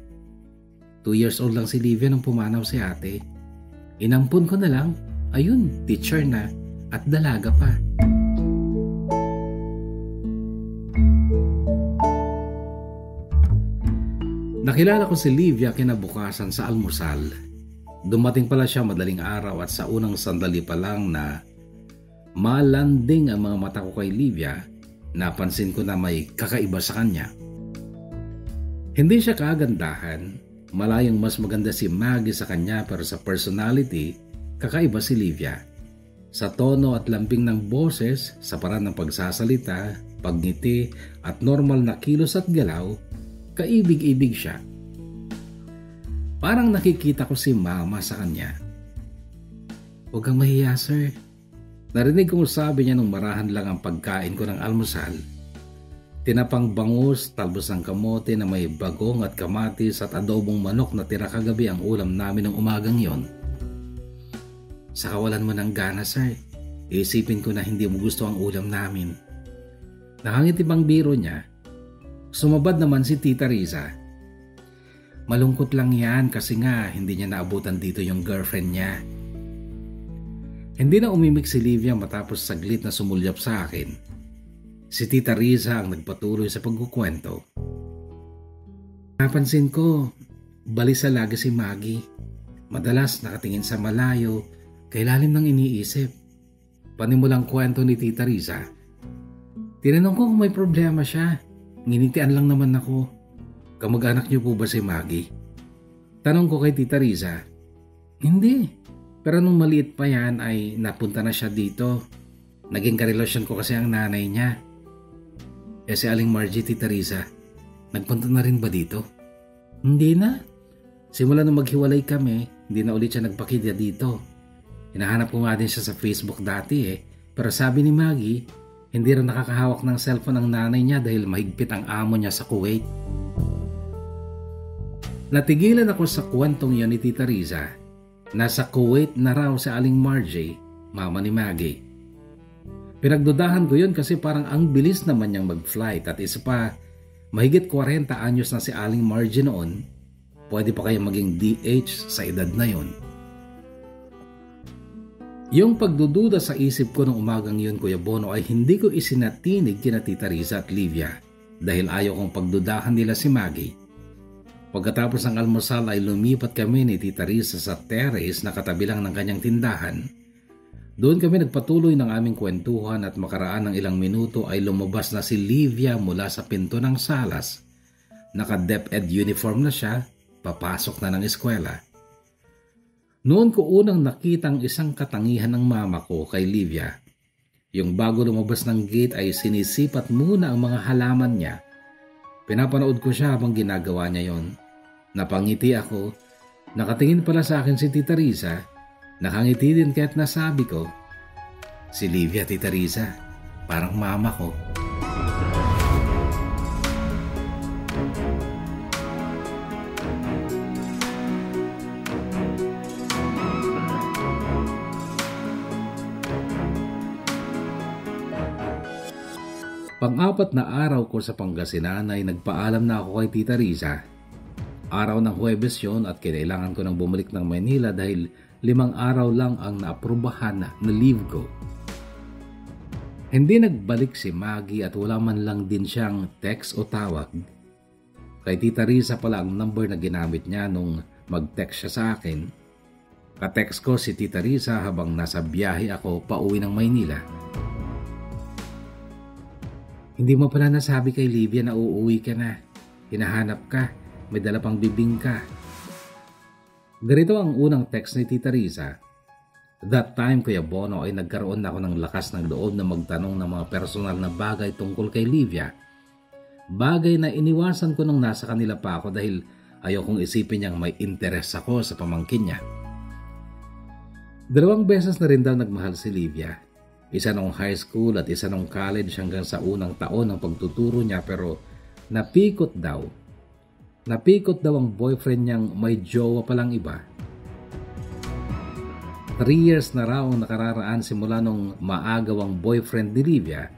2 years old lang si Livia nung pumanaw si ate. Inampun ko na lang, ayun, teacher na at dalaga pa. Nakilala ko si Livia kinabukasan sa almusal. Dumating pala siya madaling araw at sa unang sandali pa lang na malanding ang mga mata ko kay Livia, napansin ko na may kakaiba sa kanya. Hindi siya kagandahan. Malayang mas maganda si Maggie sa kanya pero sa personality, kakaiba si Livia. Sa tono at lambing ng boses, sa paraan ng pagsasalita, pagngiti at normal na kilos at galaw, kaibig-ibig siya. Parang nakikita ko si Mama sa kanya. "Huwag kang mahiya, sir." Narinig kong sabi niya nung marahan lang ang pagkain ko ng almusal. Tinapang bangus, talbos ng kamote na may bagong at kamatis at adobong manok na tira kagabi ang ulam namin ng umagang yon. "Sa kawalan mo ng gana, sir. Isipin ko na hindi mo gusto ang ulam namin." Nakangiti pang biro niya. Sumabad naman si Tita Riza. Malungkot lang yan kasi nga hindi niya naabutan dito yung girlfriend niya. Hindi na umimik si Livia matapos saglit na sumulyap sa akin. Si Tita Riza ang nagpatuloy sa pagkukwento. Napansin ko, balisa lagi si Maggie. Madalas nakatingin sa malayo, kay lalim ng iniisip. Panimulang kwento ni Tita Riza. Tinanong ko kung may problema siya. Nginitian lang naman ako. Kamag-anak niyo po ba si Maggie? Tanong ko kay Tita Riza. Hindi. Pero nung maliit pa yan ay napunta na siya dito. Naging karelasyon ko kasi ang nanay niya. Si Aling Margie, Tita Riza, nagpunta na rin ba dito? Hindi na. Simula nung maghiwalay kami, hindi na ulit siya nagpakita dito. Hinahanap ko nga din siya sa Facebook dati Pero sabi ni Maggie, hindi rin nakakahawak ng cellphone ang nanay niya dahil mahigpit ang amo niya sa Kuwait. Natigilan ako sa kwentong yan ni Tita Riza. Nasa Kuwait na raw si Aling Margie, mama ni Maggie. Pinagdudahan ko yun kasi parang ang bilis naman niyang mag-flight at isa pa, mahigit 40 anyos na si Aling Margie noon, pwede pa kaya maging DH sa edad na yon. Yung pagdududa sa isip ko nung umagang yun, Kuya Bono, ay hindi ko isinatinig kina Tita Riza at Livia dahil ayaw kong pagdudahan nila si Maggie. Pagkatapos ng almusal ay lumipat kami ni Tita Riza sa terrace na katabi lang ng kanyang tindahan. Doon kami nagpatuloy ng aming kwentuhan at makaraan ng ilang minuto ay lumabas na si Livia mula sa pinto ng salas. Naka-DepEd uniform na siya, papasok na ng eskwela. Noon ko unang nakitang isang katangihan ng mama ko kay Livia. Yung bago lumabas ng gate ay sinisipat muna ang mga halaman niya. Pinapanood ko siya habang ginagawa niya yon. Napangiti ako. Nakatingin pala sa akin si Tita Riza. Nakangiti din kaya't nasabi ko, si Livia, Tita Riza, parang mama ko. Pang-apat na araw ko sa Pangasinan ay nagpaalam na ako kay Tita Riza. Araw ng Huwebes yon at kailangan ko nang bumalik ng Manila dahil 5 araw lang ang naaprubahan na leave ko. Hindi nagbalik si Maggie at wala man lang din siyang text o tawag. Kay Tita Riza pala ang number na ginamit niya nung mag-text siya sa akin. Ka-text ko si Tita Riza habang nasa biyahe ako pauwi ng Maynila. Hindi mo pala nasabi kay Livia na uuwi ka na. Hinahanap ka. May dala pang bibing ka. Ganito ang unang text ni Tita Riza. That time, Kuya Bono, ay nagkaroon na ako ng lakas ng loob na magtanong ng mga personal na bagay tungkol kay Livia. Bagay na iniwasan ko nung nasa kanila pa ako dahil ayaw kong isipin niyang may interes ako sa pamangkin niya. 2 beses na rin daw nagmahal si Livia. Isa nung high school at isa nung college hanggang sa unang taon ng pagtuturo niya pero napikot daw. Napikot daw ang boyfriend niyang may jowa palang iba. 3 years na raw ang nakararaan simula nung maagaw ang boyfriend ni Livia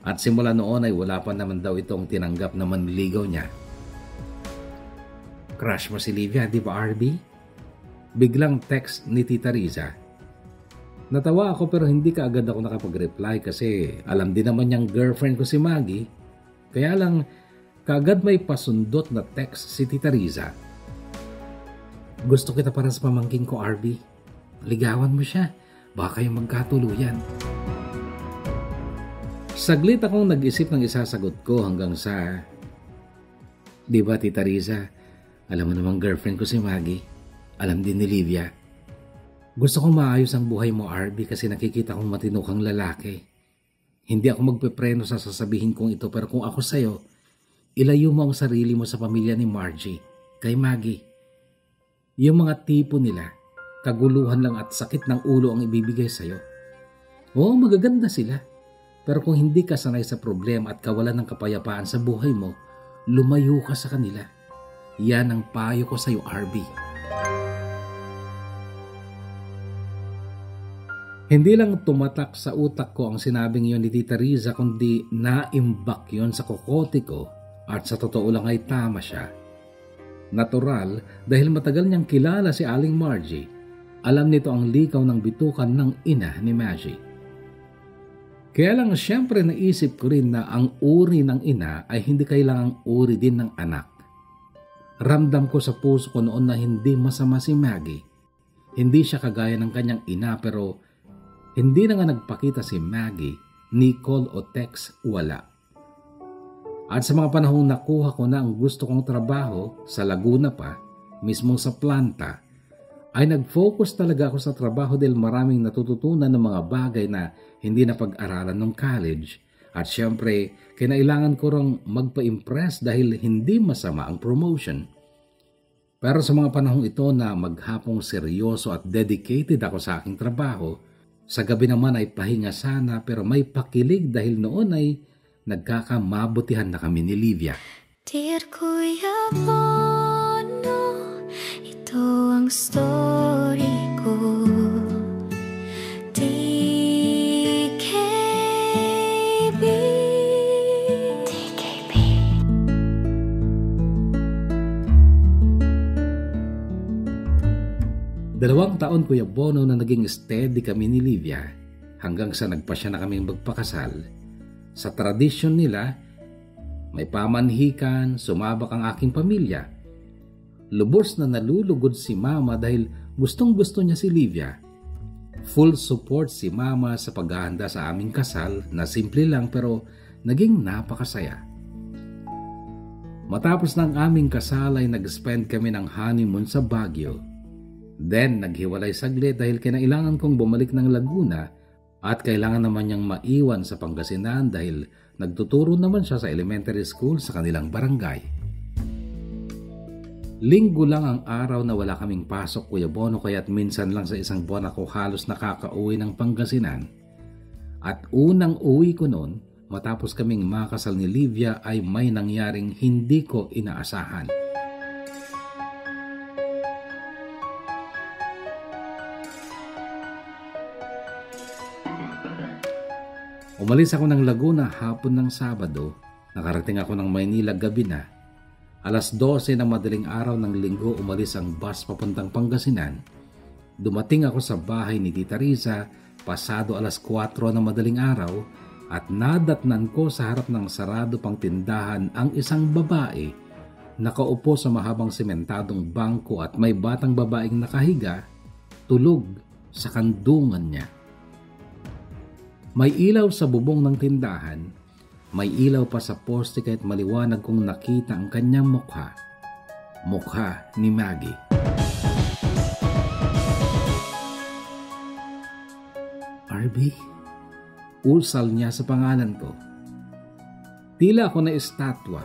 at simula noon ay wala pa naman daw itong tinanggap na manliligaw niya. Crush mo si Livia, di ba RB? Biglang text ni Tita Riza. Natawa ako pero hindi kaagad ako nakapag-reply kasi alam din naman niyang girlfriend ko si Maggie. Kaya lang kaagad may pasundot na text si Tita Riza. Gusto kita para sa pamangkin ko, RB. Ligawan mo siya. Baka kayong magkatuluyan. Saglit akong nag-isip ng isasagot ko hanggang sa, di ba Tita Riza, alam mo namang girlfriend ko si Maggie. Alam din ni Livia. Gusto kong maayos ang buhay mo, RB, kasi nakikita kong matino kang lalaki. Hindi ako magpepreno sa sasabihin kong ito pero kung ako sa'yo, ilayo mo ang sarili mo sa pamilya ni Margie, kay Maggie. Yung mga tipo nila, kaguluhan lang at sakit ng ulo ang ibibigay sa'yo. Oo, magaganda sila. Pero kung hindi ka sanay sa problema at kawalan ng kapayapaan sa buhay mo, lumayo ka sa kanila. Yan ang payo ko sa'yo, RB. Hindi lang tumatak sa utak ko ang sinabing yon ni Tita Riza kundi naimbak yon sa kokote ko at sa totoo lang ay tama siya. Natural dahil matagal niyang kilala si Aling Margie. Alam nito ang likaw ng bitukan ng ina ni Maggie. Kaya lang siyempre naisip ko rin na ang uri ng ina ay hindi kailangang uri din ng anak. Ramdam ko sa puso ko noon na hindi masama si Maggie. Hindi siya kagaya ng kanyang ina pero hindi na nga nagpakita si Maggie, ni call o text, wala. At sa mga panahong nakuha ko na ang gusto kong trabaho sa Laguna pa, mismo sa planta, ay nag-focus talaga ako sa trabaho dahil maraming natututunan ng mga bagay na hindi na pag-aralan ng college. At syempre, kinailangan ko rong magpa-impress dahil hindi masama ang promotion. Pero sa mga panahong ito na maghapong seryoso at dedicated ako sa aking trabaho, sa gabi naman ay pahinga sana pero may pakilig dahil noon ay nagkakamabutihan na kami ni Livia. Dear Kuya Bono, ito ang story ko. TKB. TKB. 2 taon, Kuya Bono, na naging steady kami ni Livia hanggang sa nagpasya na kaming magpakasal. Sa tradisyon nila, may pamanhikan, sumabak ang aking pamilya. Lubos na nalulugod si Mama dahil gustong-gusto niya si Livia. Full support si Mama sa paghahanda sa aming kasal na simple lang pero naging napakasaya. Matapos ng aming kasal ay nag-spend kami ng honeymoon sa Baguio. Then naghiwalay saglit dahil kinailangan kong bumalik ng Laguna at kailangan naman niyang maiwan sa Pangasinan dahil nagtuturo naman siya sa elementary school sa kanilang barangay. Linggo lang ang araw na wala kaming pasok, Kuya Bono, kaya't minsan lang sa isang buwan ako halos nakakauwi ng Pangasinan. At unang uwi ko noon, matapos kaming makasal ni Livia, ay may nangyaring hindi ko inaasahan. Umalis ako ng Laguna hapon ng Sabado. Nakarating ako ng Maynila gabi na. 12:00 ng madaling araw ng Linggo umalis ang bus papuntang Pangasinan. Dumating ako sa bahay ni Tita Riza pasado 4:00 ng madaling araw at nadatnan ko sa harap ng sarado pang tindahan ang isang babae. Nakaupo sa mahabang sementadong bangko at may batang babaeng nakahiga, tulog sa kandungan niya. May ilaw sa bubong ng tindahan, may ilaw pa sa poste kahit maliwanag kong nakita ang kanyang mukha. Mukha ni Maggie. Arby? Usal niya sa pangalan ko. Tila ako na estatwa.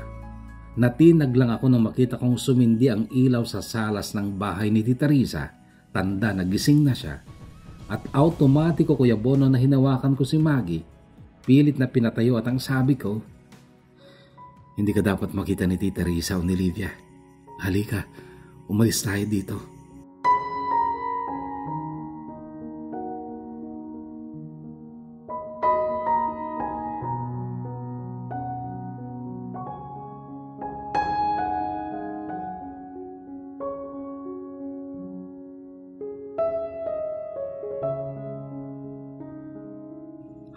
Natinag lang ako nang makita kong sumindi ang ilaw sa salas ng bahay ni Tita Riza. Tanda na gising na siya. At automatiko, Kuya Bono, na hinawakan ko si Maggie. Pilit na pinatayo at ang sabi ko, hindi ka dapat makita ni Tita Riza o ni Livia. Halika, umalis tayo dito.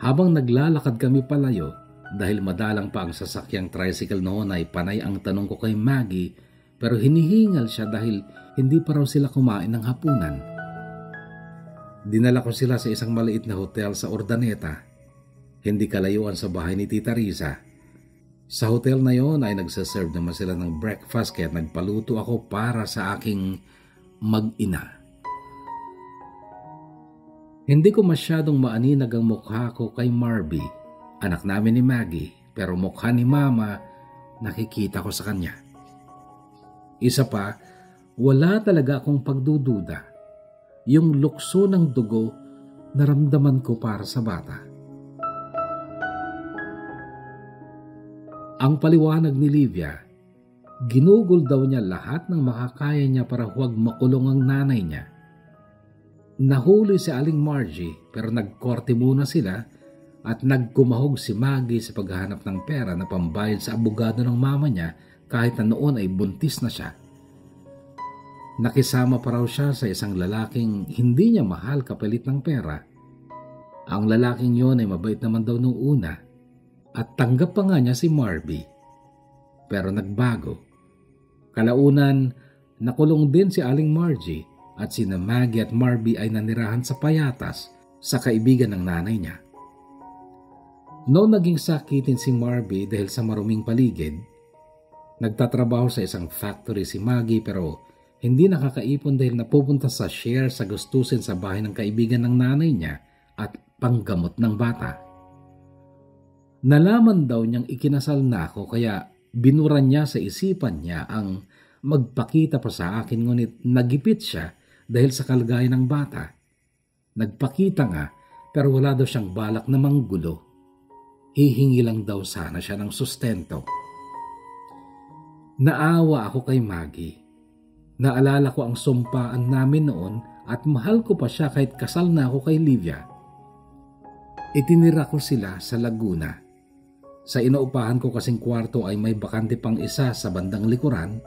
Habang naglalakad kami palayo, dahil madalang pa ang sasakyang tricycle noon ay panay ang tanong ko kay Maggie, pero hinihingal siya dahil hindi pa raw sila kumain ng hapunan. Dinala ko sila sa isang maliit na hotel sa Urdaneta, hindi kalayuan sa bahay ni Tita Riza. Sa hotel na yon ay nagsaserve naman sila ng breakfast kaya nagpaluto ako para sa aking mag-ina. Hindi ko masyadong maaninag ang mukha ko kay Marby, anak namin ni Maggie, pero mukha ni Mama nakikita ko sa kanya. Isa pa, wala talaga akong pagdududa. Yung lukso ng dugo naramdaman ko para sa bata. Ang paliwanag ni Livia, ginugol daw niya lahat ng makakaya niya para huwag makulong ang nanay niya. Nahuli si Aling Margie pero nagkorte muna sila at nagkumahog si Maggie sa paghahanap ng pera na pambayad sa abogado ng mama niya kahit na noon ay buntis na siya. Nakisama pa raw siya sa isang lalaking hindi niya mahal kapalit ng pera. Ang lalaking yon ay mabait naman daw nung una at tanggap pa nga niya si Marby. Pero nagbago. Kalaunan, nakulong din si Aling Margie at sina Maggie at Marby ay nanirahan sa Payatas sa kaibigan ng nanay niya. Noong naging sakitin si Marby dahil sa maruming paligid, nagtatrabaho sa isang factory si Maggie pero hindi nakakaipon dahil napupunta sa share sa gustusin sa bahay ng kaibigan ng nanay niya at panggamot ng bata. Nalaman daw niyang ikinasal na ako kaya binuran niya sa isipan niya ang magpakita pa sa akin ngunit nagipit siya dahil sa kalagayan ng bata. Nagpakita nga pero wala daw siyang balak na manggulo. Hihingi lang daw sana siya ng sustento. Naawa ako kay Maggie. Naalala ko ang sumpaan namin noon at mahal ko pa siya kahit kasal na ako kay Livia. Itinira ko sila sa Laguna. Sa inuupahan ko kasing kwarto ay may bakante pang isa sa bandang likuran.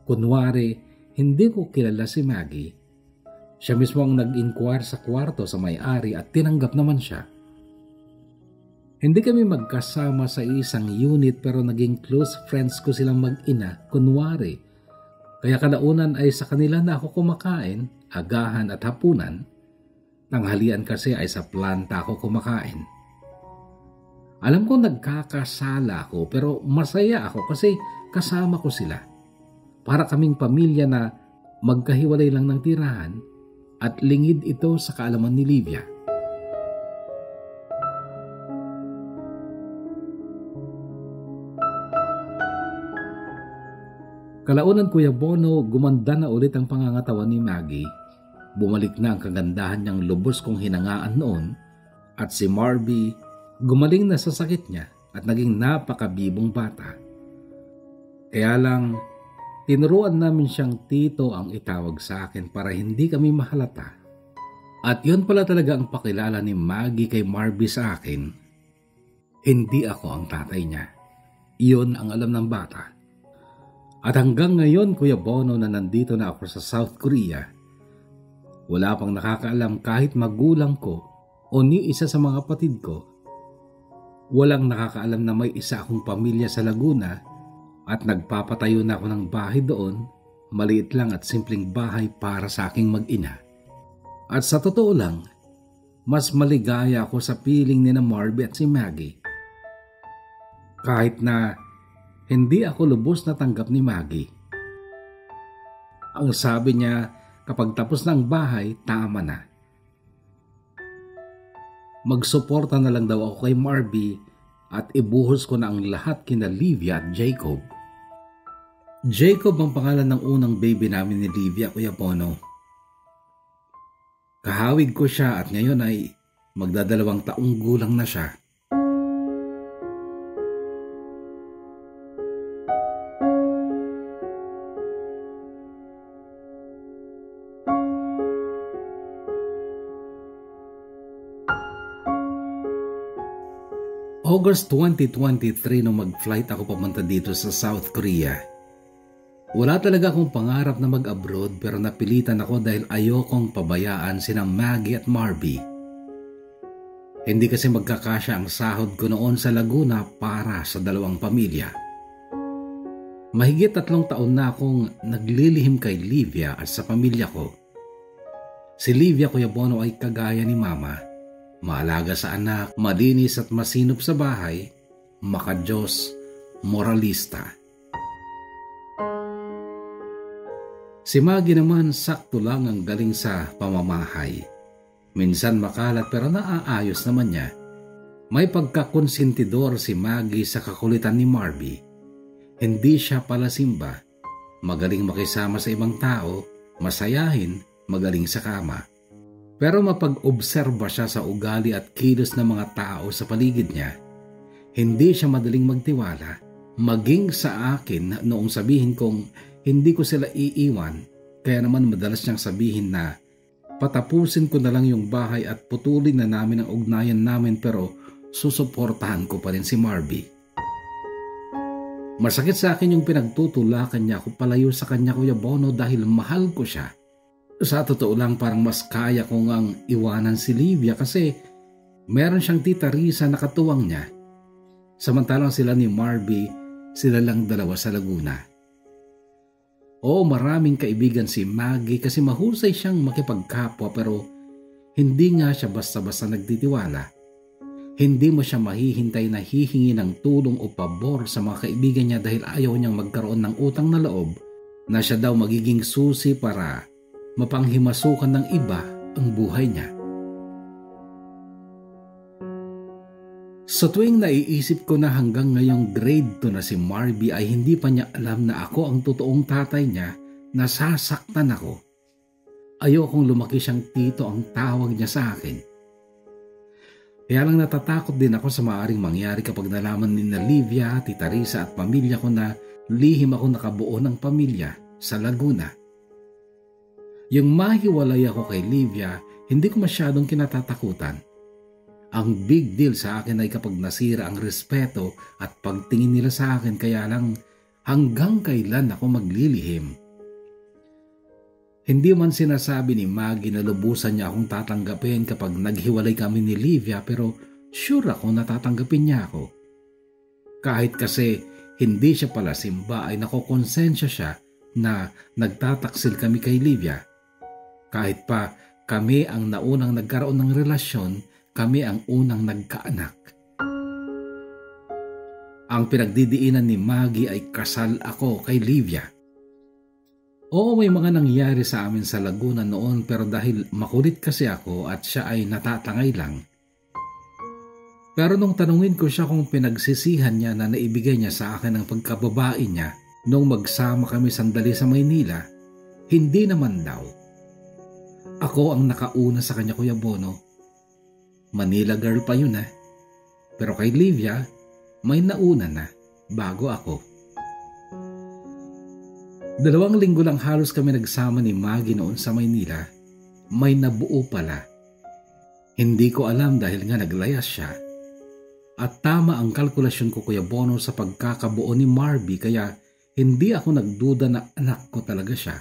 Kunwari, hindi ko kilala si Maggie. Siya mismo ang nag-inquire sa kwarto sa may-ari at tinanggap naman siya. Hindi kami magkasama sa isang unit pero naging close friends ko silang mag-ina, kunwari. Kaya kalaunan ay sa kanila na ako kumakain, agahan at hapunan. Tanghalian kasi ay sa planta ako kumakain. Alam ko nagkakasala ako pero masaya ako kasi kasama ko sila. Para kaming pamilya na magkahiwalay lang ng tirahan at lingid ito sa kaalaman ni Livia. Kalaunan Kuya Bono, gumanda na ulit ang pangangatawan ni Maggie. Bumalik na ang kagandahan niyang lubos kong hinangaan noon at si Marby gumaling na sa sakit niya at naging napakabibong bata. Kaya lang, tinuruan namin siyang tito ang itawag sa akin para hindi kami mahalata. At yun pala talaga ang pakilala ni Maggie kay Marby sa akin. Hindi ako ang tatay niya. Iyon ang alam ng bata. At hanggang ngayon, Kuya Bono, na nandito na ako sa South Korea, wala pang nakakaalam kahit magulang ko o ni isa sa mga kapatid ko. Walang nakakaalam na may isa akong pamilya sa Laguna at nagpapatayo na ako ng bahay doon, maliit lang at simpleng bahay para sa aking mag-ina. At sa totoo lang, mas maligaya ako sa piling ni na Marby at si Maggie. Kahit na hindi ako lubos na tanggap ni Maggie. Ang sabi niya, kapag tapos na ang bahay, tama na. Magsuporta na lang daw ako kay Marby at ibuhos ko na ang lahat kina Livia at Jacob. Jacob ang pangalan ng unang baby namin ni Livia, Kuya Bono. Kahawig ko siya at ngayon ay magdadalawang taong gulang na siya. August 2023 nung mag-flight ako papunta dito sa South Korea. Wala talaga akong pangarap na mag-abroad pero napilitan ako dahil ayokong pabayaan sina Maggie at Marby. Hindi kasi magkakasya ang sahod ko noon sa Laguna para sa dalawang pamilya. Mahigit 3 taon na akong naglilihim kay Livia at sa pamilya ko. Si Livia, Kuya Bono, ay kagaya ni Mama. Maalaga sa anak, malinis at masinop sa bahay, makadiyos, moralista. Si Maggie naman sakto lang ang galing sa pamamahay. Minsan makalat pero naaayos naman niya. May pagkakonsentidor si Maggie sa kakulitan ni Marby. Hindi siya palasimba, magaling makisama sa ibang tao, masayahin, magaling sa kama. Pero mapag-obserba siya sa ugali at kilos ng mga tao sa paligid niya. Hindi siya madaling magtiwala, maging sa akin noong sabihin kong hindi ko sila iiwan, kaya naman madalas niyang sabihin na patapusin ko na lang yung bahay at putulin na namin ang ugnayan namin pero susuportahan ko pa rin si Marby. Masakit sa akin yung pinagtutulakan niya ako palayo sa kanya, Kuya Bono, dahil mahal ko siya. Sa totoo lang, parang mas kaya ko ngang iwanan si Livia kasi meron siyang tita Risa na katuwang niya. Samantalang sila ni Marby, sila lang dalawa sa Laguna. Oo, maraming kaibigan si Maggie kasi mahusay siyang makipagkapwa, pero hindi nga siya basta-basta nagtitiwala. Hindi mo siya mahihintay na hihingi ng tulong o pabor sa mga kaibigan niya dahil ayaw niyang magkaroon ng utang na loob na siya daw magiging susi para mapanghimasukan ng iba ang buhay niya. Sa tuwing naiisip ko na hanggang ngayong grade 2 na si Marby ay hindi pa niya alam na ako ang totoong tatay niya, nasasaktan ako. Ayokong lumaki siyang tito ang tawag niya sa akin. Kaya lang natatakot din ako sa maaaring mangyari kapag nalaman ni Livia, tita Risa at pamilya ko na lihim ako nakabuo ng pamilya sa Laguna. Yung mahiwalay ako kay Livia, hindi ko masyadong kinatatakutan. Ang big deal sa akin ay kapag nasira ang respeto at pagtingin nila sa akin, kaya lang hanggang kailan ako maglilihim. Hindi man sinasabi ni Maggie na lubusan niya akong tatanggapin kapag naghiwalay kami ni Livia, pero sure ako na tatanggapin niya ako. Kahit kasi hindi siya pala simba ay nakokonsensya siya na nagtataksil kami kay Livia. Kahit pa kami ang naunang nagkaroon ng relasyon, kami ang unang nagkaanak. Ang pinagdidiinan ni Maggie ay kasal ako kay Livia. Oo, may mga nangyari sa amin sa Laguna noon, pero dahil makulit kasi ako at siya ay natatangay lang. Pero nung tanungin ko siya kung pinagsisihan niya na naibigay niya sa akin ang pagkababae niya nung magsama kami sandali sa Maynila, hindi naman daw. Ako ang nakauna sa kanya, Kuya Bono. Manila girl pa yun Pero kay Livia, may nauna na bago ako. 2 linggo lang halos kami nagsama ni Maggie noon sa Maynila. May nabuo pala. Hindi ko alam dahil nga naglayas siya. At tama ang kalkulasyon ko, Kuya Bono, sa pagkakabuo ni Marby, kaya hindi ako nagduda na anak ko talaga siya.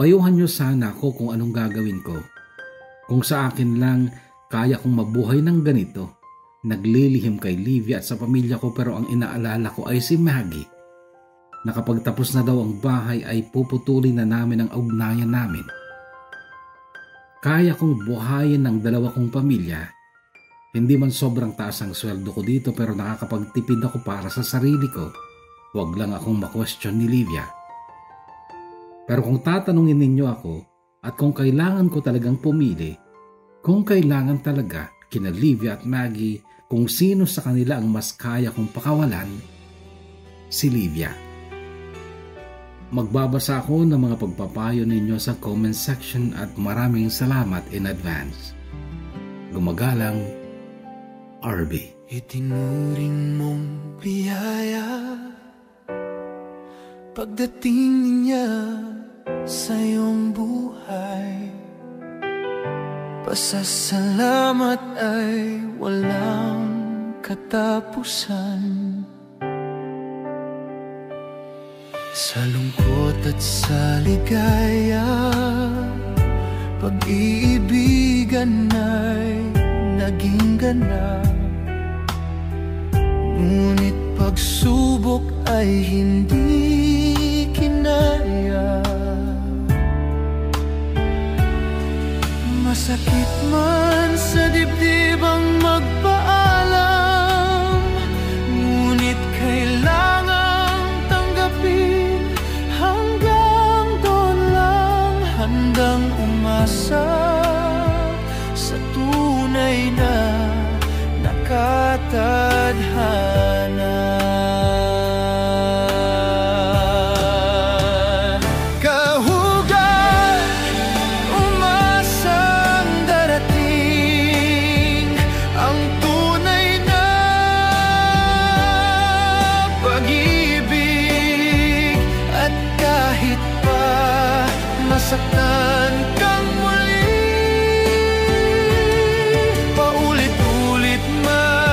Payuhan niyo sana ako kung anong gagawin ko. Kung sa akin lang kaya kong mabuhay ng ganito. Naglilihim kay Livia at sa pamilya ko, pero ang inaalala ko ay si Maggie. Nakapagtapos na daw ang bahay ay puputulin na namin ang ugnayan namin. Kaya kong buhayin ng 2 kong pamilya. Hindi man sobrang taas ang sweldo ko dito, pero nakakapagtipid ako para sa sarili ko. Huwag lang akong ma-question ni Livia. Pero kung tatanungin ninyo ako at kung kailangan ko talagang pumili, kung kailangan talaga kina Livia at Maggie, kung sino sa kanila ang mas kaya kong pakawalan, si Livia. Magbabasa ako ng mga pagpapayo ninyo sa comment section at maraming salamat in advance. Gumagalang, RB. Itinuring mong biyaya pagdating niya sa iyong buhay. Pasasalamat ay walang katapusan. Sa lungkot at sa ligaya, pag-iibigan ay naging ganap. Ngunit pagsubok ay hindi kinaya. Masakit man sa dibdib ang magpaalam, ngunit kailangang tanggapin. Hanggang doon lang, handang umasa sa tunay na nakatadhana. Masaktan kang muli, paulit-ulit man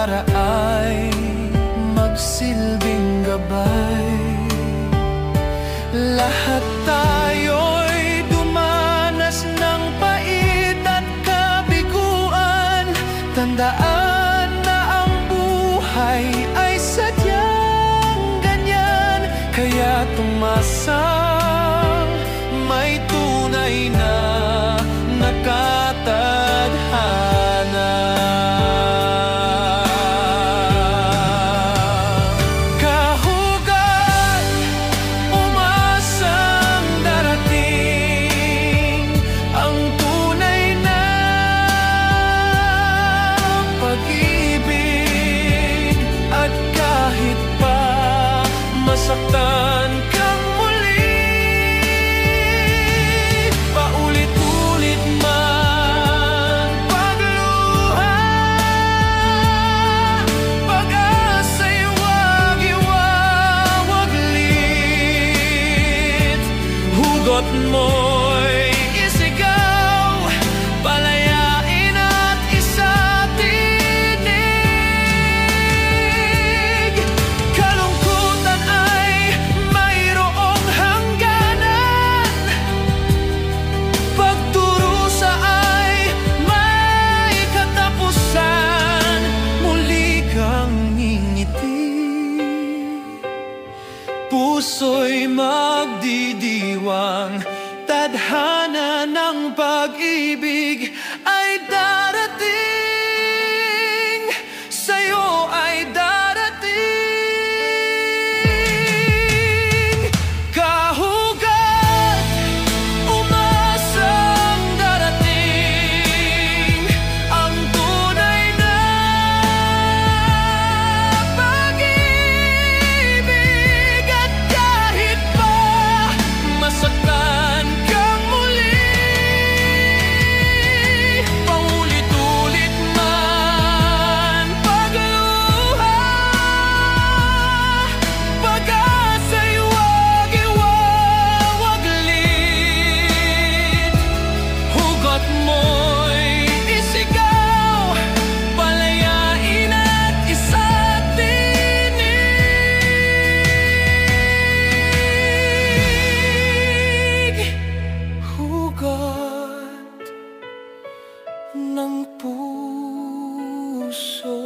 para ay magsilbing gabay. Lahat tayo'y dumanas ng pait at kabiguan. Tandaan na ang buhay ay sadyang ganyan. Kaya tumasang may tunay na nakatadhana. Kahugat, umasang darating ang tunay na pag-ibig. At kahit pa masaktan kang muli, paulit-ulit man pagluha, pag-asa'y huwag iwawaglit. Hugot mo'y isigaw, palayain at isatinig. Kalungkutan ay mayroong hangganan, pagdurusa ay may katapusan. Muli kang ngingiti, puso'y magdidiwang. Tadhana ng pag-ibig ay darating, sa'yo ay darating. Kahugat, umasang darating ang tunay na pag-ibig. At kahit pa masaktan kang muli, paulit-ulit man pagluha, pag-asa'y huwag iwawaglit. Hugot mo'y isigaw, palayain at isatinig. Hugot ng puso.